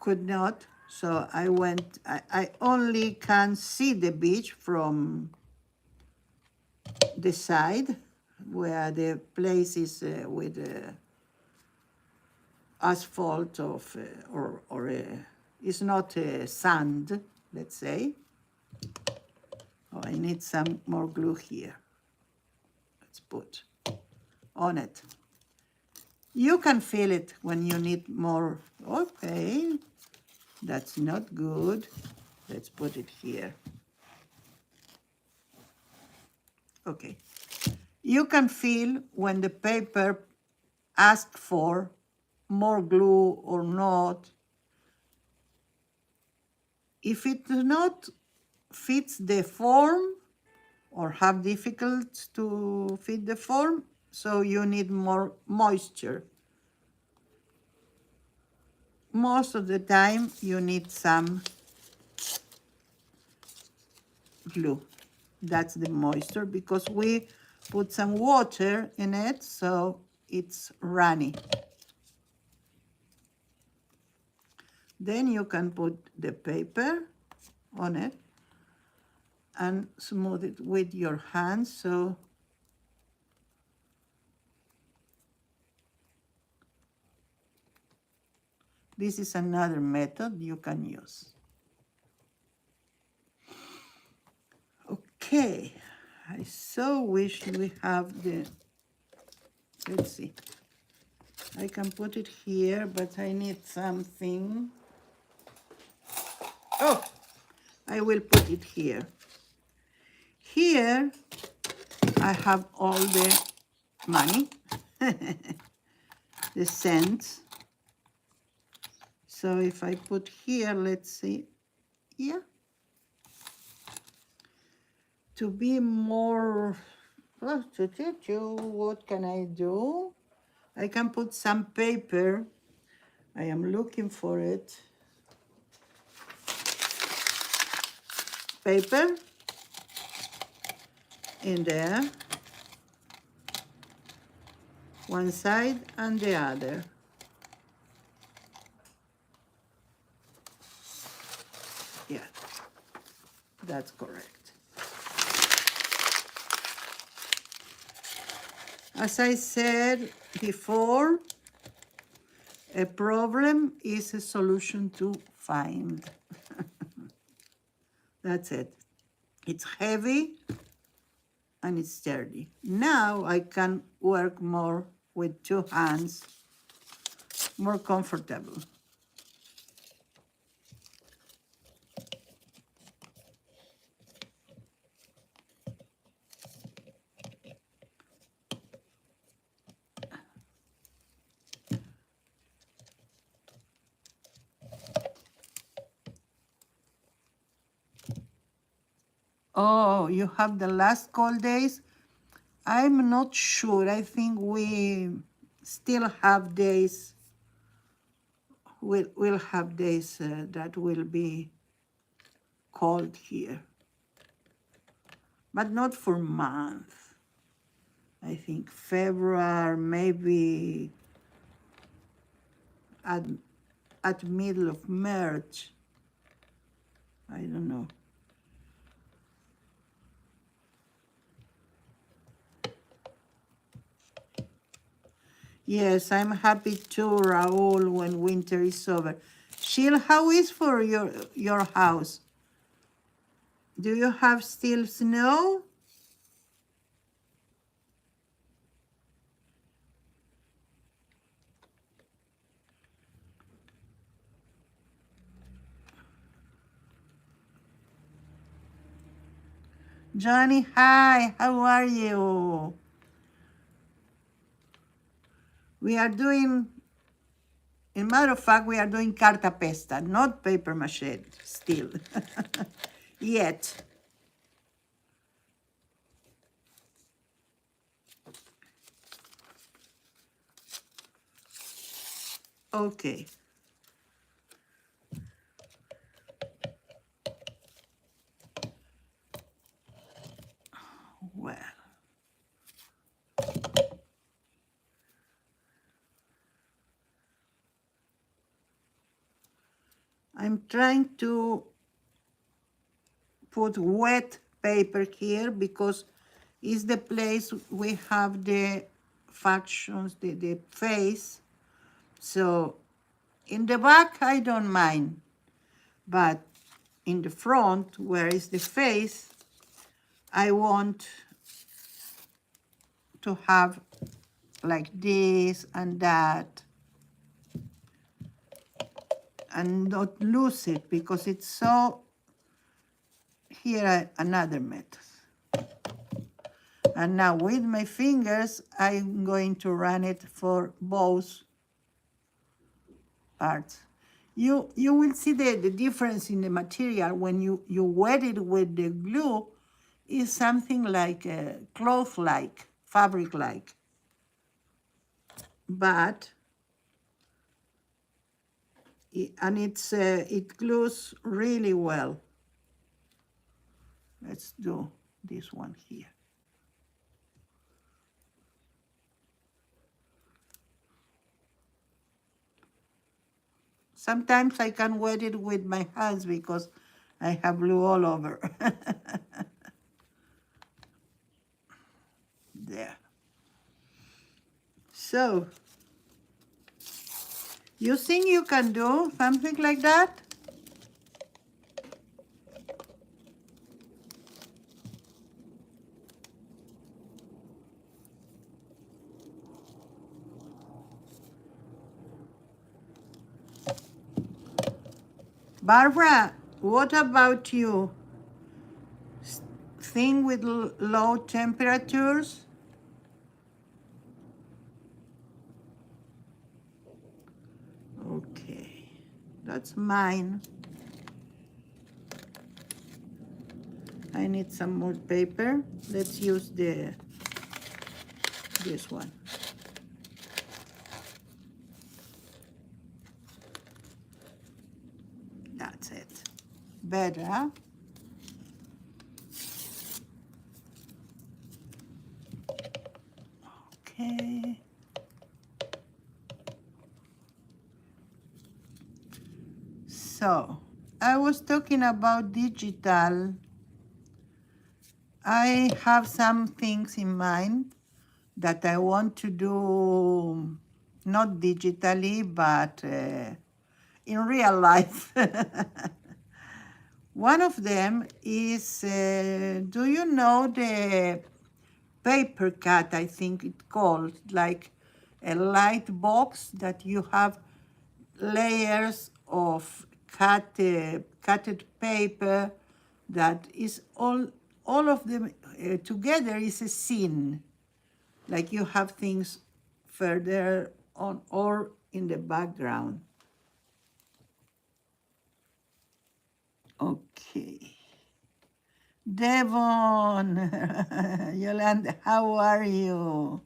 Speaker 1: could not. So I only can see the beach from the side where the place is with asphalt of or it's not sand, let's say. Oh, I need some more glue here. Let's put on it. You can feel it when you need more. Okay, that's not good. Let's put it here. Okay. You can feel when the paper asks for more glue or not. If it does not fits the form or have difficulties to fit the form, so you need more moisture. Most of the time you need some glue. That's the moisture because we put some water in it, so it's runny. Then you can put the paper on it and smooth it with your hands. So this is another method you can use. Okay, I so wish we have the, let's see. I can put it here, but I need something. Oh, I will put it here. Here, I have all the money, the cents. So if I put here, let's see, yeah. To be more, what can I do? I can put some paper. I am looking for it. Paper in there. one side and the other. Yeah, that's correct. As I said before, a problem is a solution to find. That's it. It's heavy and it's sturdy. Now I can work more with two hands, more comfortable. Oh, you have the last cold days? I'm not sure. I think we still have days. We'll have days that will be cold here, but not for months. I think February, maybe at middle of March. I don't know. Yes, I'm happy too, Raul, when winter is over. Sheila, how is for your house? Do you have still snow? Johnny, hi, how are you? We are doing, in matter of fact, we are doing carta pesta, not paper mache still, yet. Okay. Well. I'm trying to put wet paper here because it's the place we have the factions, the face. So in the back, I don't mind, but in the front, where is the face, I want to have like this and that and not lose it because it's so, here another method. And now with my fingers, I'm going to run it for both parts. You will see the difference in the material when you wet it with the glue. Is something like cloth-like, fabric-like. But, it glues really well. Let's do this one here. Sometimes I can wet it with my hands because I have glue all over. There. So, you think you can do something like that? Barbara, what about you? Thing with low temperatures? Okay, that's mine. I need some more paper. Let's use this one. That's it. Better, huh? Okay. So I was talking about digital. I have some things in mind that I want to do, not digitally, but in real life. One of them is, do you know the paper cut, I think it's called, like a light box that you have layers of cutted paper that is all of them together is a scene, like you have things further on or in the background. Okay. Devon, Yolanda, how are you?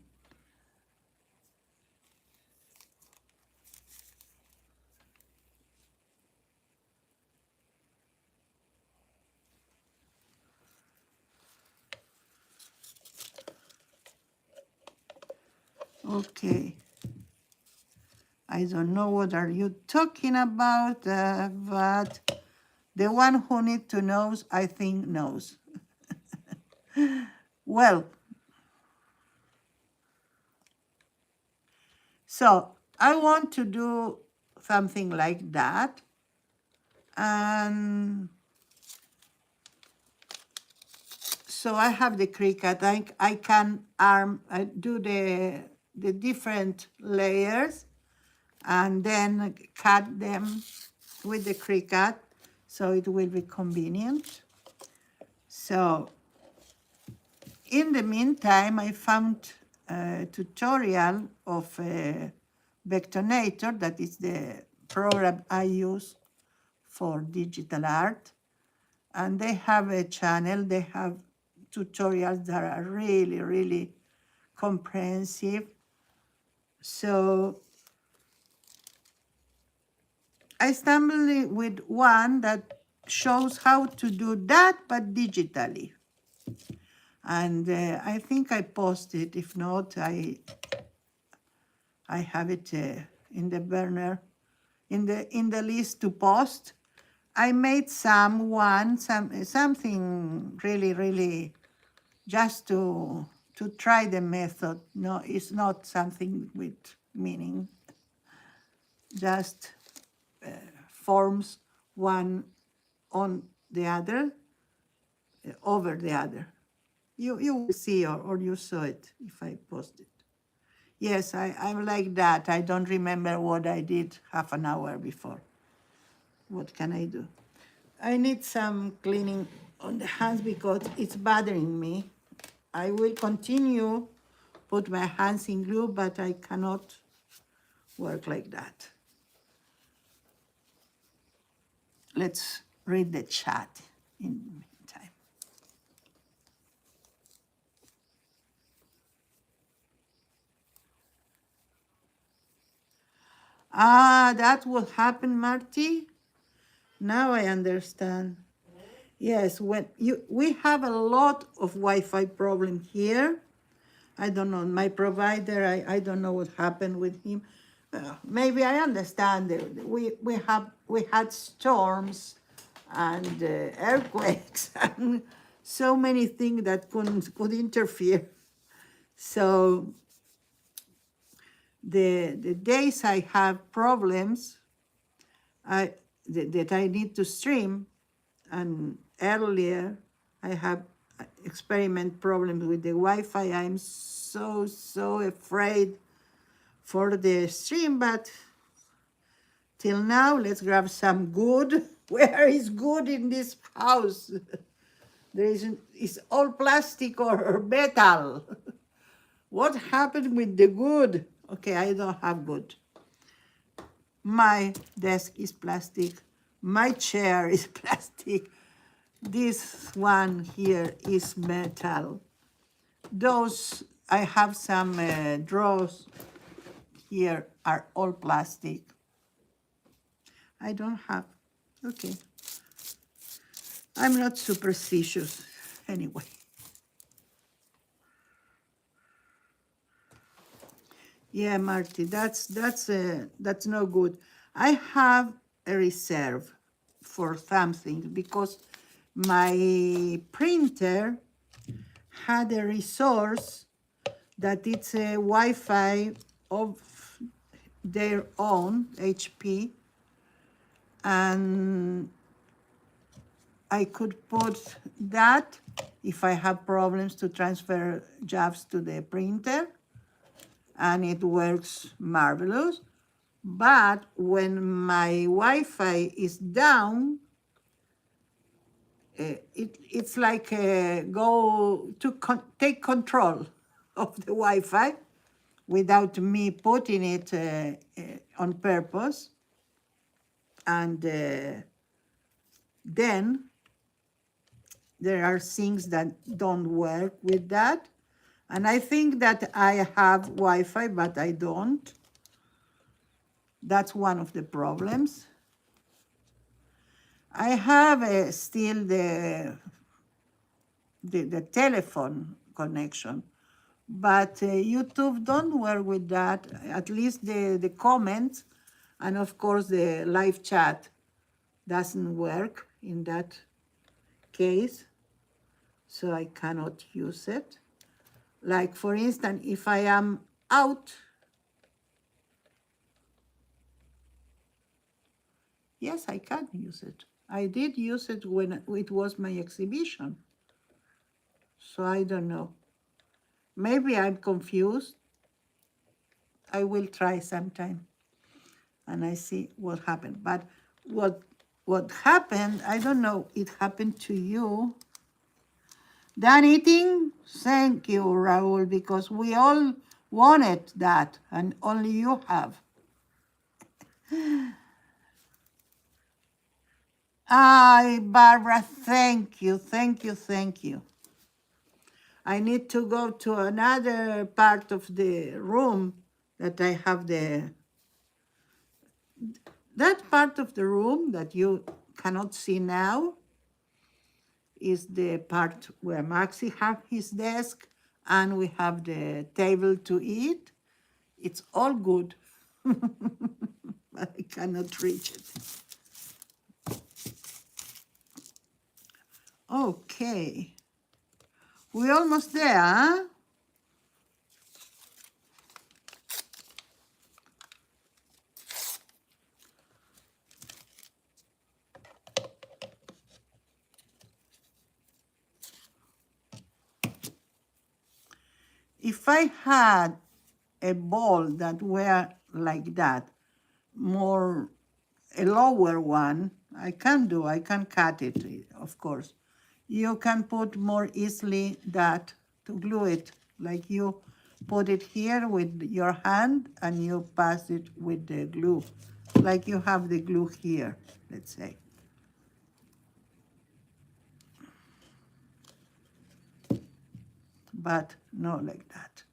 Speaker 1: Okay. I don't know what are you talking about, but the one who need to knows, I think knows. Well, so I want to do something like that, and so I have the Cricut. I can do the different layers and then cut them with the Cricut, so it will be convenient. So in the meantime, I found a tutorial of Vectonator, that is the program I use for digital art. And they have a channel, they have tutorials that are really, really comprehensive. So I stumbled with one that shows how to do that, but digitally. And I think I posted. If not, I have it in the burner, in the list to post. I made something really, really just to try the method. No, it's not something with meaning. Just forms one on the other, over the other. You will see, or you saw it if I post it. Yes, I'm like that. I don't remember what I did half an hour before. What can I do? I need some cleaning on the hands because it's bothering me. I will continue put my hands in glue, but I cannot work like that. Let's read the chat in the meantime. Ah, that will happen, Marty. Now I understand. Yes, we have a lot of Wi-Fi problem here. I don't know, my provider, I don't know what happened with him. Maybe I understand. We had storms and earthquakes and so many things that could interfere. So the days I have problems, that I need to stream, and earlier I have experiment problems with the Wi-Fi. I'm so afraid for the stream, but till now, let's grab some good. Where is good in this house? It's all plastic or metal. What happened with the good? Okay, I don't have good. My desk is plastic. My chair is plastic. This one here is metal. Those, I have some drawers here are all plastic. I don't have, okay. I'm not superstitious anyway. Yeah, Marty, that's no good. I have a reserve. for something because my printer had a resource that it's a Wi-Fi of their own, HP, and I could put that if I have problems to transfer jobs to the printer, and it works marvelous. But when my Wi-Fi is down, it's like go to take control of the Wi-Fi without me putting it on purpose. And then there are things that don't work with that. And I think that I have Wi-Fi, but I don't. That's one of the problems. I have still the telephone connection, but YouTube don't work with that. At least the comments, and of course the live chat doesn't work in that case, so I cannot use it. Like for instance, if I am out, yes, I can use it. I did use it when it was my exhibition. So I don't know. Maybe I'm confused. I will try sometime and I see what happened. But what happened, I don't know, it happened to you. Done eating? Thank you, Raul, because we all wanted that and only you have. Ay, Barbara, thank you, thank you, thank you. I need to go to another part of the room that I have that part of the room that you cannot see now is the part where Maxi have his desk and we have the table to eat. It's all good, but I cannot reach it. Okay. We're almost there, huh? If I had a ball that were like that, more a lower one, I can cut it, of course. You can put more easily that to glue it, like you put it here with your hand and you pass it with the glue, like you have the glue here, let's say. But not like that.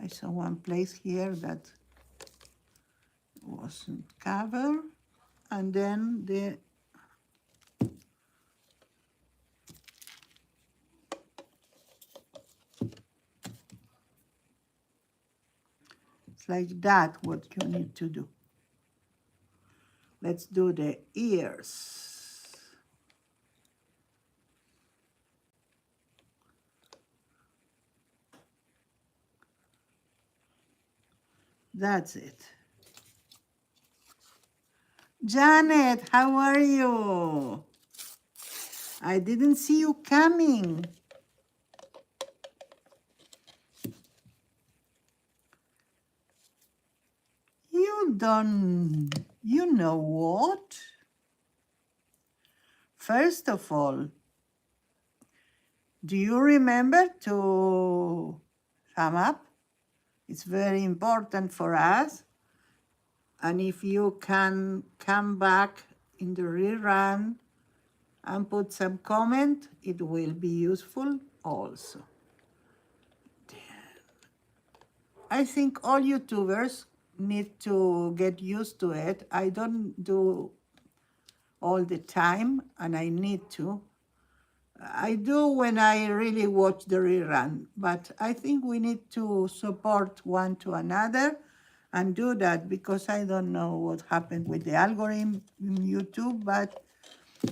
Speaker 1: I saw one place here that wasn't covered, and then it's like that what you need to do. Let's do the ears. That's it. Janet, how are you? I didn't see you coming. You know what? First of all, do you remember to thumb up? It's very important for us. And if you can come back in the rerun and put some comment, it will be useful also. I think all YouTubers need to get used to it. I don't do all the time, and I need to. I do when I really watch the rerun, but I think we need to support one to another and do that because I don't know what happened with the algorithm in YouTube, but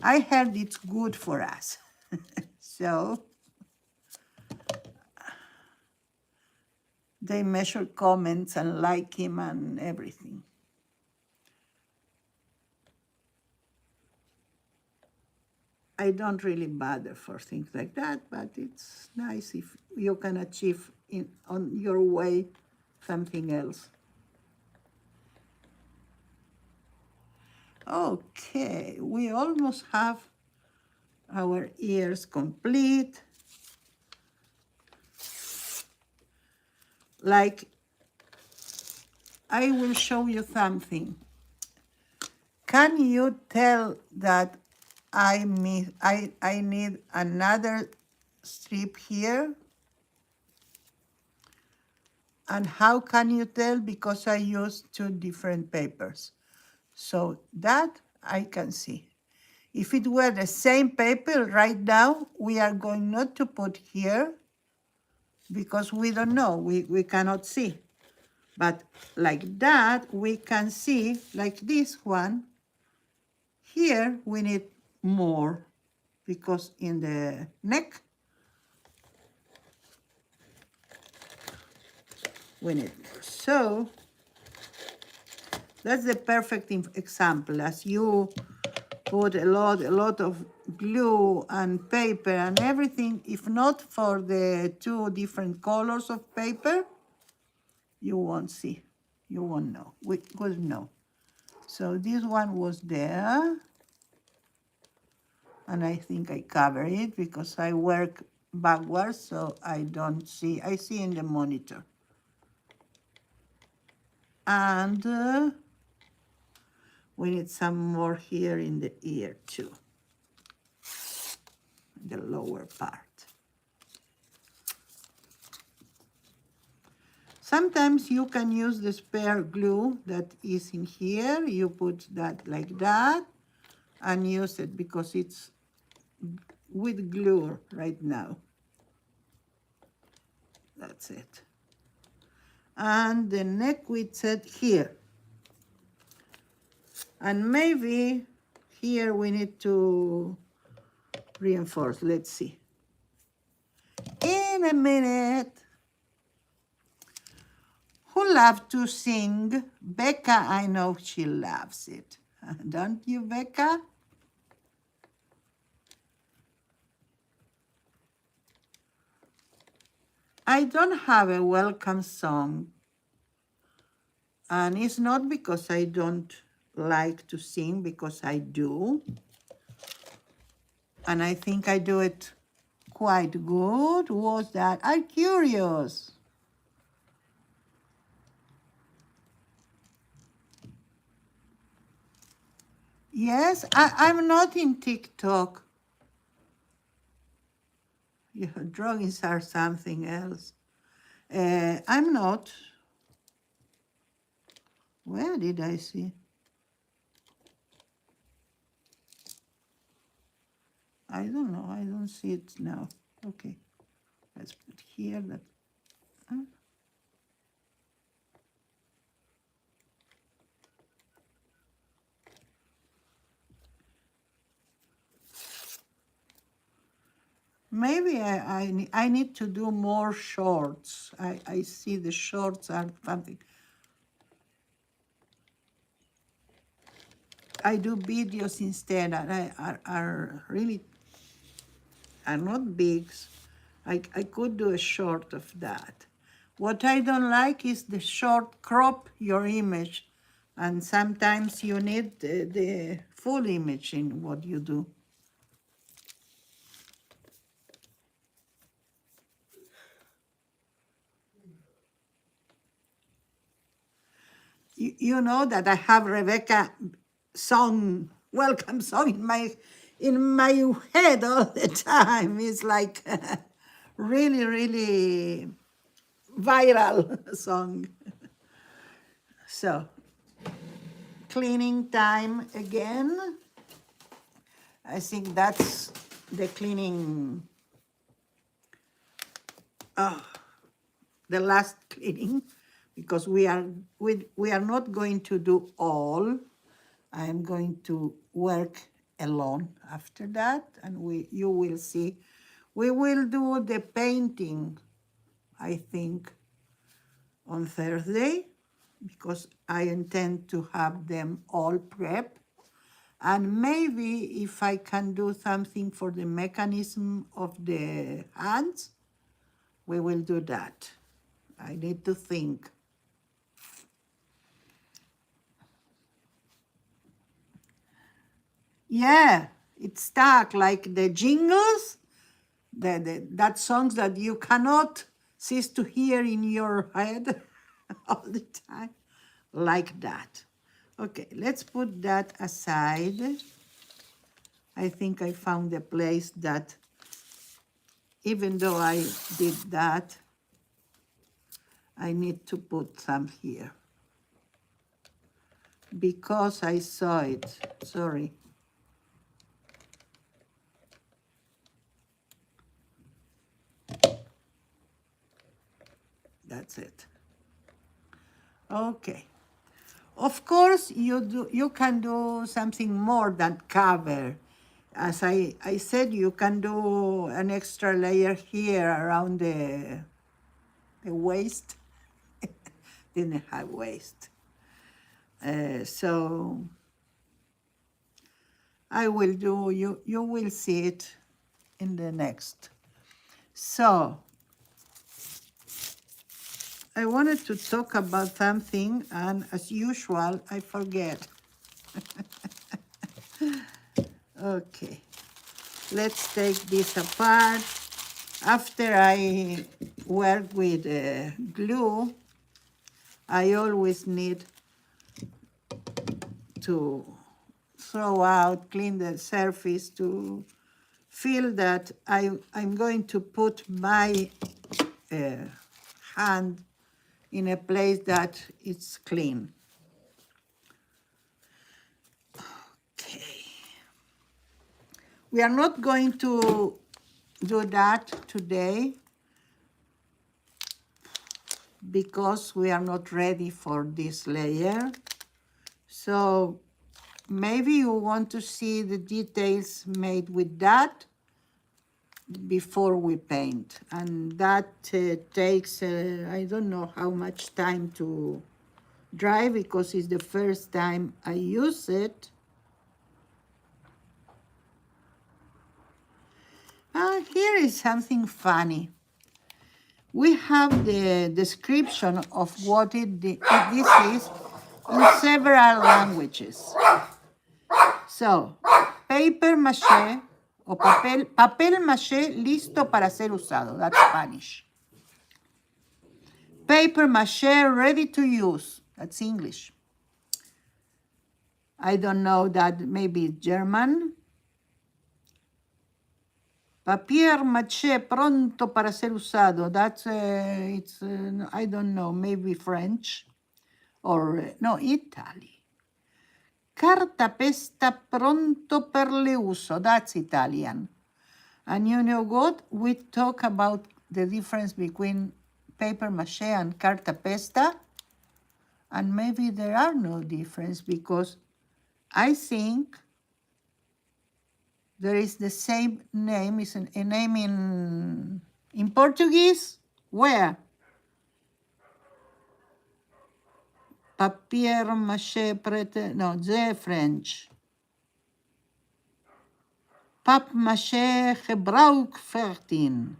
Speaker 1: I heard it's good for us. So they measure comments and like him and everything. I don't really bother for things like that, but it's nice if you can achieve on your way something else. Okay, we almost have our ears complete. Like, I will show you something. Can you tell that I need another strip here? And how can you tell? Because I used two different papers. So that I can see. If it were the same paper right now, we are going not to put here because we don't know, we cannot see. But like that, we can see, like this one, here we need more because in the neck, we need more. So that's the perfect example. As you put a lot of glue and paper and everything, if not for the two different colors of paper, you won't see, you won't know, we will know. So this one was there, and I think I cover it because I work backwards, so I don't see, I see in the monitor. And we need some more here in the ear too, the lower part. Sometimes you can use the spare glue that is in here. You put that like that and use it because it's with glue right now. That's it. And the neck we set here. And maybe here we need to reinforce. Let's see. In a minute. Who loves to sing? Becca, I know she loves it. Don't you, Becca? I don't have a welcome song. And it's not because I don't like to sing, because I do. And I think I do it quite good. Was that? I'm curious. Yes, I'm not in TikTok. Your drawings are something else. I'm not. Where did I see? I don't know. I don't see it now. Okay. Let's put here that. Huh? Maybe I need to do more shorts. I see the shorts are something. I do videos instead, and are really are not big. I could do a short of that. What I don't like is the short crop your image, and sometimes you need the full image in what you do. You know that I have Rebecca song, welcome song in my head all the time. It's like really, really viral song. So, cleaning time again. I think that's the cleaning, the last cleaning, because we are not going to do all. I'm going to work alone after that, and you will see. We will do the painting, I think, on Thursday, because I intend to have them all prepped. And maybe if I can do something for the mechanism of the hands, we will do that. I need to think. Yeah, it's stuck like the jingles, that songs that you cannot cease to hear in your head all the time, like that. Okay, let's put that aside. I think I found a place that, even though I did that, I need to put some here because I saw it. Sorry. That's it. Okay. Of course, you can do something more than cover. As I said, you can do an extra layer here around the waist. Didn't have waist. So I will do, you will see it in the next. So I wanted to talk about something, and as usual, I forget. Okay, let's take this apart. After I work with glue, I always need to throw out, clean the surface to feel that I'm going to put my hand in a place that it's clean. Okay. We are not going to do that today because we are not ready for this layer. So maybe you want to see the details made with that before we paint. And that takes, I don't know how much time to dry because it's the first time I use it. Here is something funny. We have the description of what this is in several languages. So, paper maché o papel maché listo para ser usado. That's Spanish. Paper maché ready to use. That's English. I don't know that, maybe German. Papier maché pronto para ser usado. That's, I don't know, maybe French or, no, Italy. Cartapesta pronto per l'uso. That's Italian. And you know what? We talk about the difference between paper maché and cartapesta. And maybe there are no difference because I think there is the same name, is a name in Portuguese. Where? Papier maché prete, no, the French. Pap maché gebruik 14.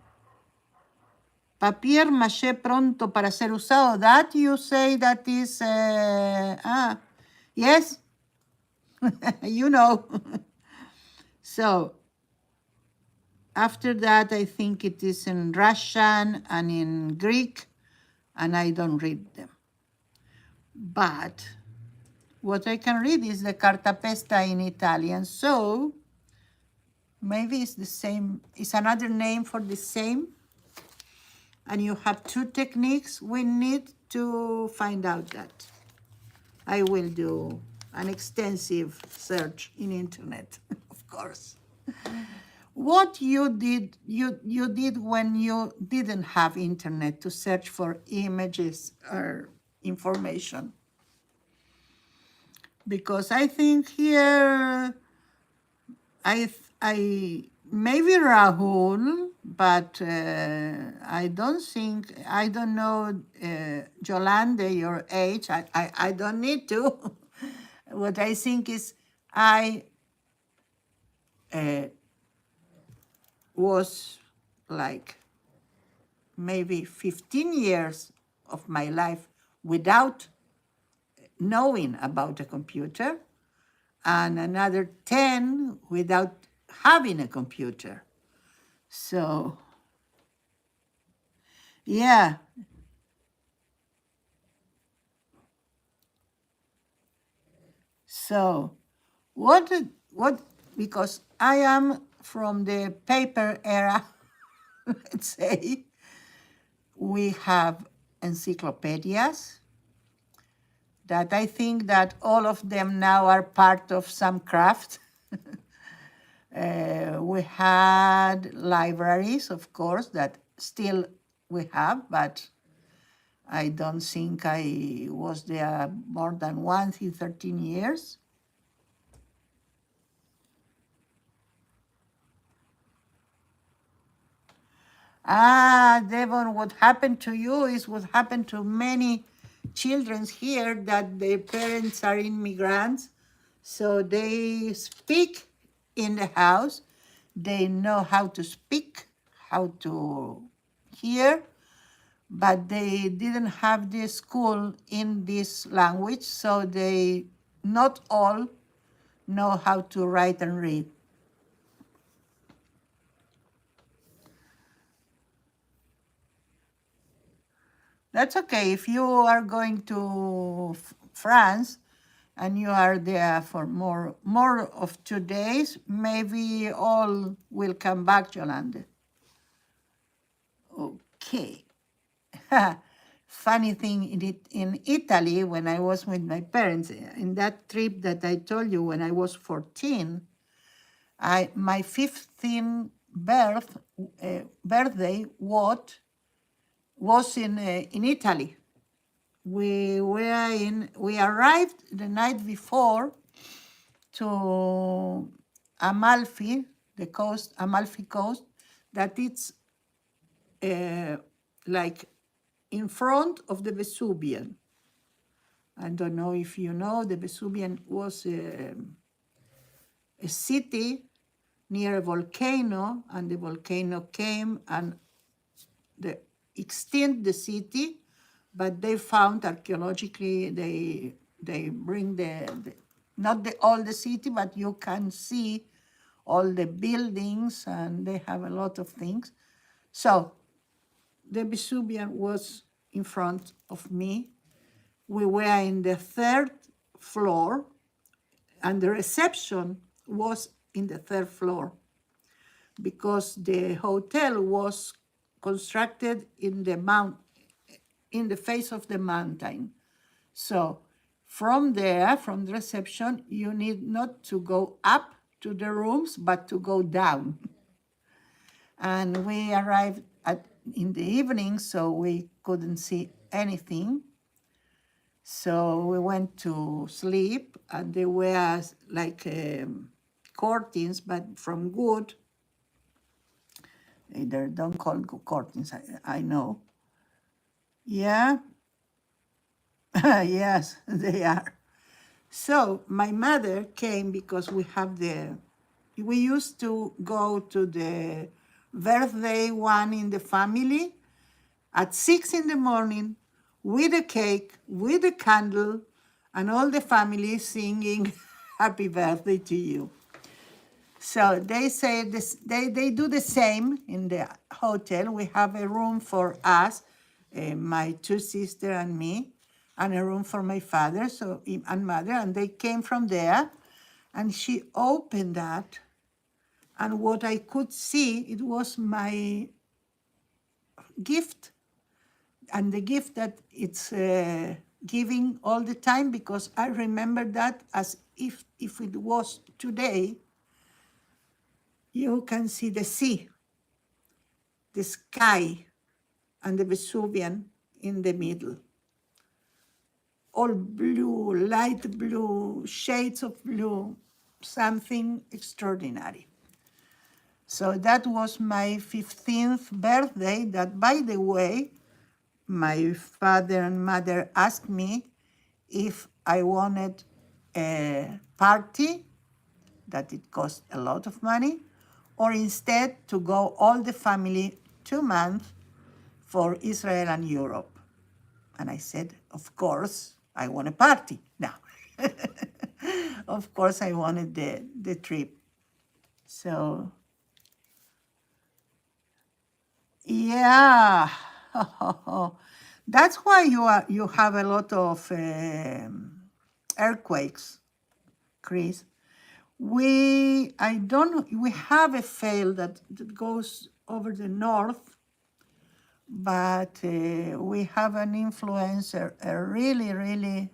Speaker 1: Papier maché pronto para ser usado. That you say that is, yes, you know. So, after that, I think it is in Russian and in Greek, and I don't read them. But what I can read is the cartapesta in Italian, so maybe it's the same, it's another name for the same. And you have two techniques. We need to find out that. I will do an extensive search in internet, of course. what you did when you didn't have internet to search for images or information. Because I think here I maybe Rahul, but I don't know, Jolande, your age. I don't need to. What I think is I was like maybe 15 years of my life without knowing about a computer, and another 10 without having a computer. So, yeah. So, what, because I am from the paper era, let's say, we have encyclopedias that I think that all of them now are part of some craft. We had libraries, of course, that still we have, but I don't think I was there more than once in 13 years. Ah, Devon, what happened to you is what happened to many children here, that their parents are immigrants. So they speak in the house. They know how to speak, how to hear, but they didn't have the school in this language. So they not all know how to write and read. That's okay. If you are going to France and you are there for more of 2 days, maybe all will come back, Yolanda. Okay. Funny thing in Italy, when I was with my parents, in that trip that I told you when I was 14, my 15th birthday was in Italy. We arrived the night before to Amalfi, Amalfi Coast, that it's like in front of the Vesuvian. I don't know if you know, the Vesuvian was a city near a volcano, and the volcano came and extinct the city, but they found archaeologically, they bring not all the city, but you can see all the buildings, and they have a lot of things. So the Vesuvian was in front of me. We were in the 3rd floor, and the reception was in the 3rd floor because the hotel was constructed in the face of the mountain. So from there, from the reception, you need not to go up to the rooms, but to go down. And we arrived in the evening, so we couldn't see anything. So we went to sleep, and there were like curtains, but from wood. They don't call curtains, I know. Yeah, yes, they are. So my mother came because we used to go to the birthday one in the family at 6 in the morning with a cake, with a candle, and all the family singing happy birthday to you. So they say this, they do the same in the hotel. We have a room for us, my 2 sisters and me, and a room for my father and mother. And they came from there, and she opened that, and what I could see, it was my gift, and the gift that it's giving all the time, because I remember that as if it was today. you can see the sea, the sky, and the Vesuvian in the middle. All blue, light blue, shades of blue, something extraordinary. So that was my 15th birthday, that, by the way, my father and mother asked me if I wanted a party, that it cost a lot of money, or instead to go all the family 2 months for Israel and Europe. And I said, of course, I want a party now. Of course, I wanted the trip. So, yeah. That's why you have a lot of earthquakes, Chris. We have a fail that goes over the north, but we have an influencer, a really,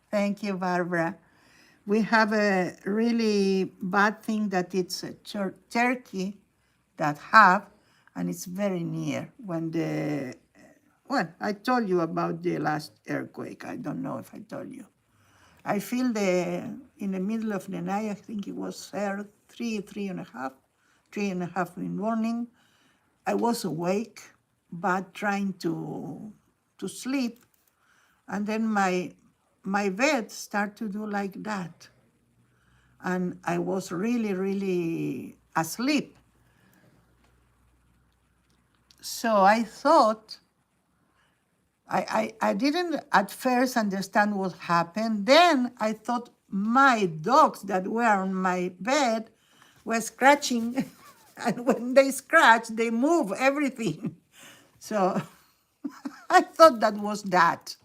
Speaker 1: thank you, Barbara. We have a really bad thing that it's Turkey that have, and it's very near. Well, I told you about the last earthquake. I don't know if I told you. I feel in the middle of the night, I think it was 3 and a half in the morning. I was awake, but trying to sleep, and then my bed started to do like that, and I was really asleep. So I thought, I didn't at first understand what happened. Then I thought my dogs that were on my bed were scratching, and when they scratch, they move everything. So I thought that was that.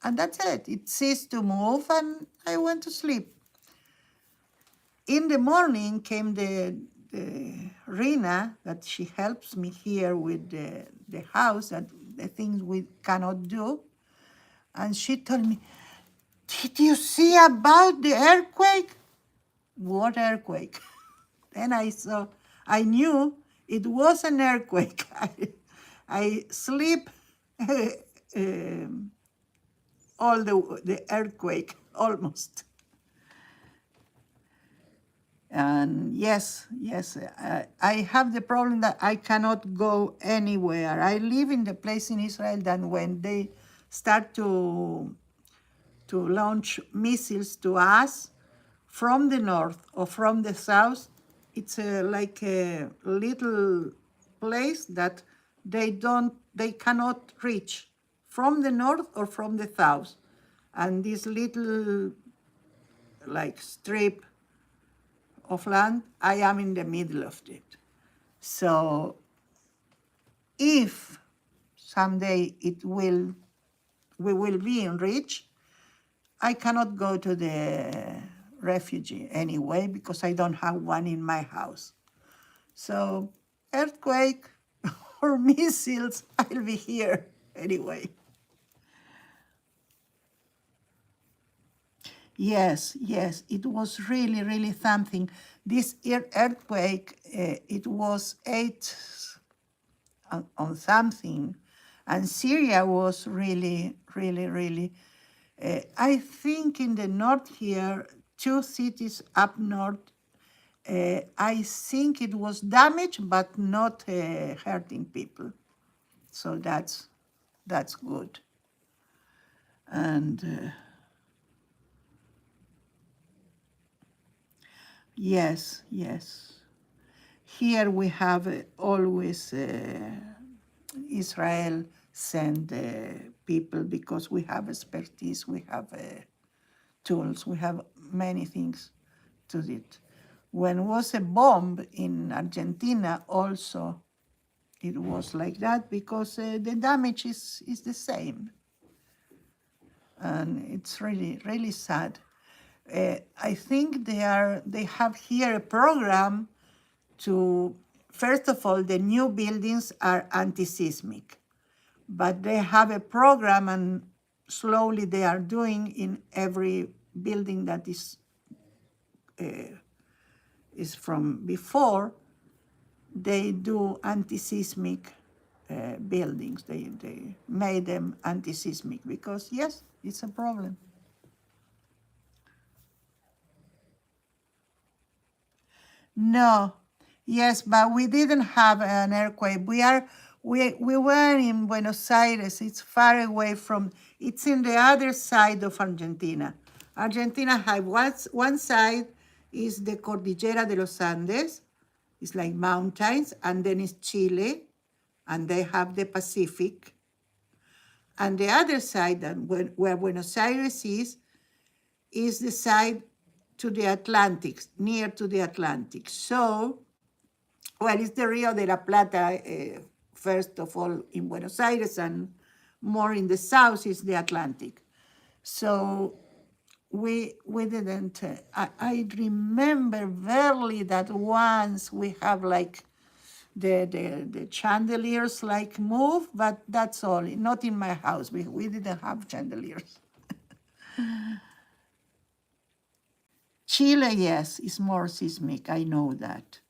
Speaker 1: And that's it. It ceased to move, and I went to sleep. In the morning came the Rina, that she helps me here with the house, that the things we cannot do. And she told me, did you see about the earthquake? What earthquake? Then I knew it was an earthquake. I sleep all the earthquake, almost. And yes, I have the problem that I cannot go anywhere. I live in the place in Israel that when they start to launch missiles to us from the north or from the south, it's like a little place that they cannot reach from the north or from the south. And this little like strip of land, I am in the middle of it. So if someday we will be in reach, I cannot go to the refugee anyway because I don't have one in my house. So earthquake or missiles, I'll be here anyway. Yes, it was really something. This earthquake, it was 8 on something, and Syria was really. I think in the north here, 2 cities up north, I think it was damaged, but not hurting people. So that's good. And yes. Here we have always Israel send people because we have expertise, we have tools, we have many things to it. When was a bomb in Argentina also, it was like that because the damage is the same. And it's really sad. I think they have here a program to, first of all, the new buildings are anti-seismic, but they have a program and slowly they are doing in every building that is is from before. They do anti-seismic buildings. They made them anti-seismic because, yes, it's a problem. No, yes, but we didn't have an earthquake. We were in Buenos Aires. It's far away from. It's in the other side of Argentina. Argentina has one side is the Cordillera de los Andes. It's like mountains, and then it's Chile, and they have the Pacific. And the other side, where Buenos Aires is the side to the Atlantic, near to the Atlantic. So, well, it's the Rio de la Plata, first of all, in Buenos Aires, and more in the south is the Atlantic. So we didn't, I remember barely that once we have like the chandeliers like move, but that's all, not in my house. We didn't have chandeliers. Chile, yes, is more seismic, I know that.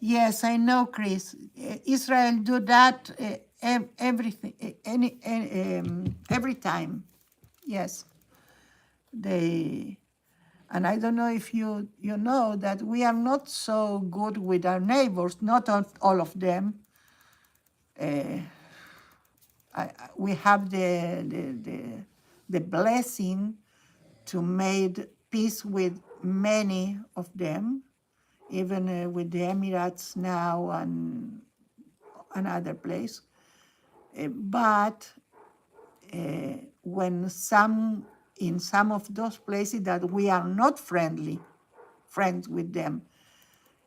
Speaker 1: Yes, I know, Chris. Israel do that everything, every time. Yes, they, and I don't know if you know that we are not so good with our neighbors. Not all of them. We have the blessing to make peace with many of them, even with the Emirates now and another place. But when in some of those places that we are not friends with them,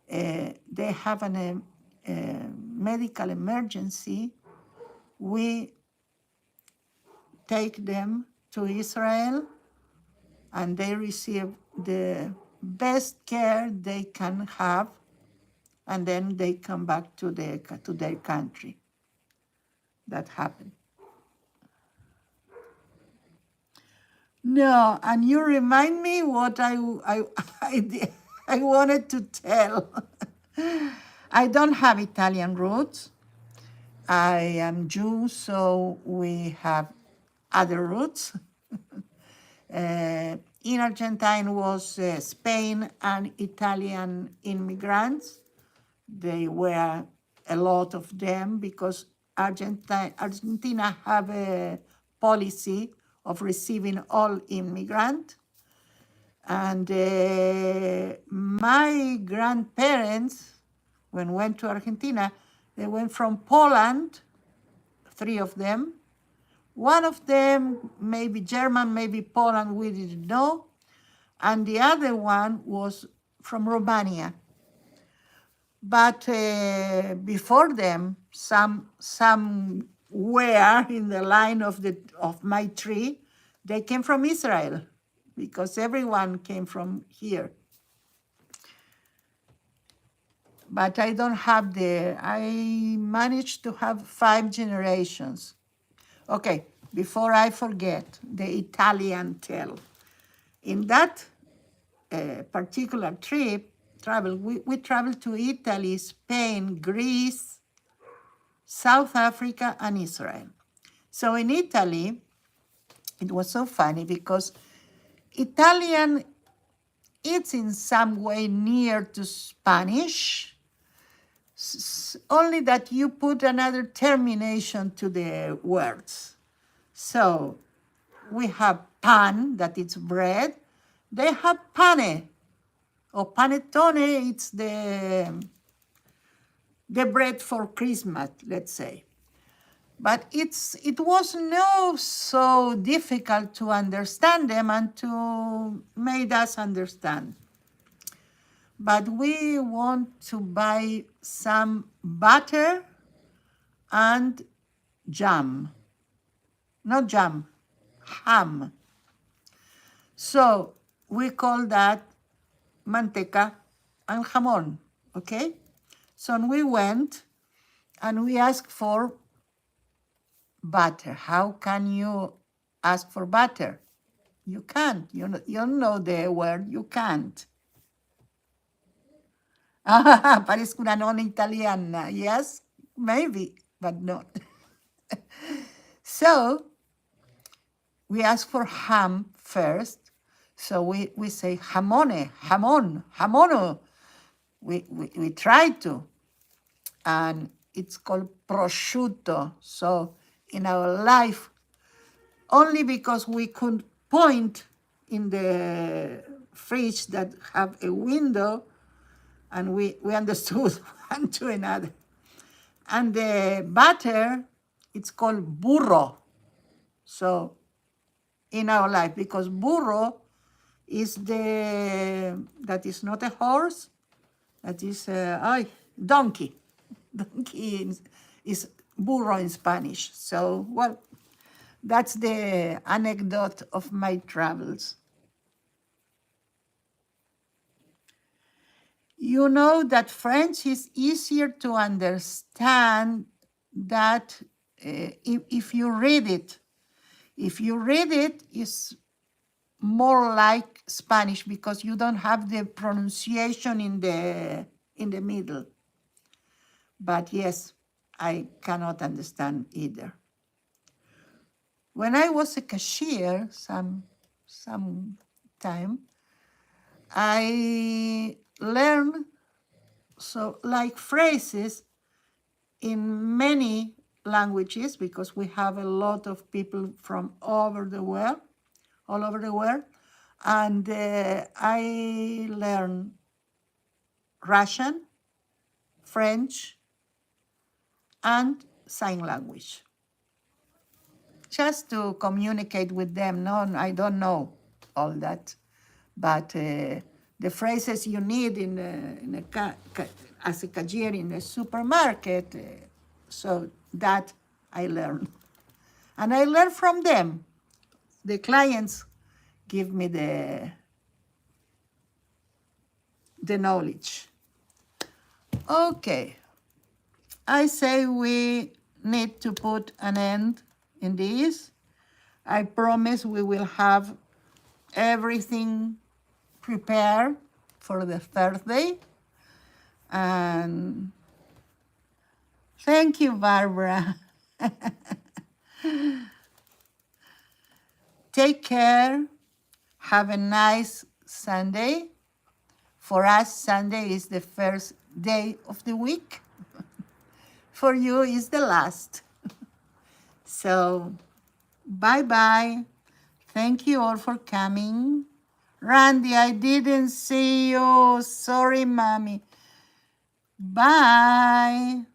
Speaker 1: they have a medical emergency, we take them to Israel and they receive the best care they can have, and then they come back to their country. That happened. No, and you remind me what I wanted to tell. I don't have Italian roots. I am Jew, so we have other roots. In Argentina was Spain and Italian immigrants. They were a lot of them because Argentina have a policy of receiving all immigrants. And my grandparents, when went to Argentina, they went from Poland, 3 of them. One of them, maybe German, maybe Poland, we didn't know. And the other one was from Romania. But before them, some were in the line of my tree. They came from Israel because everyone came from here. But I don't have I managed to have 5 generations. Okay, before I forget, the Italian tale. In that particular travel, we traveled to Italy, Spain, Greece, South Africa, and Israel. So in Italy, it was so funny because Italian, it's in some way near to Spanish, only that you put another termination to the words. So we have pan, that it's bread. They have pane, or panettone, it's the bread for Christmas, let's say. But it was not so difficult to understand them and to make us understand. But we want to buy some butter and jam. Not jam, ham. So we call that manteca and jamón, okay? So we went and we asked for butter. How can you ask for butter? You can't. You don't know the word. You can't. Ah, parezco una nonna italiana. Yes, maybe, but not. So we ask for ham first. So we say jamone, jamon, jamono. We try to. And it's called prosciutto. So in our life, only because we could point in the fridge that have a window, and we understood one to another. And the butter, it's called burro. So in our life, because burro is that is not a horse, that is donkey. Donkey is burro in Spanish. So, well, that's the anecdote of my travels. You know that French is easier to understand that if you read it. If you read it, it's more like Spanish because you don't have the pronunciation in the middle. But yes, I cannot understand either. When I was a cashier some time, I learned like phrases in many languages because we have a lot of people from all over the world, and I learned Russian, French, and sign language, just to communicate with them. No, I don't know all that, but the phrases you need as a cashier in a supermarket, so that I learned. And I learn from them. The clients give me the knowledge. Okay, I say we need to put an end in this. I promise we will have everything prepared for the Thursday. And thank you, Barbara. Take care. Have a nice Sunday. For us, Sunday is the first day of the week. For you, is the last. So, bye-bye. Thank you all for coming. Randy, I didn't see you. Sorry, Mommy. Bye.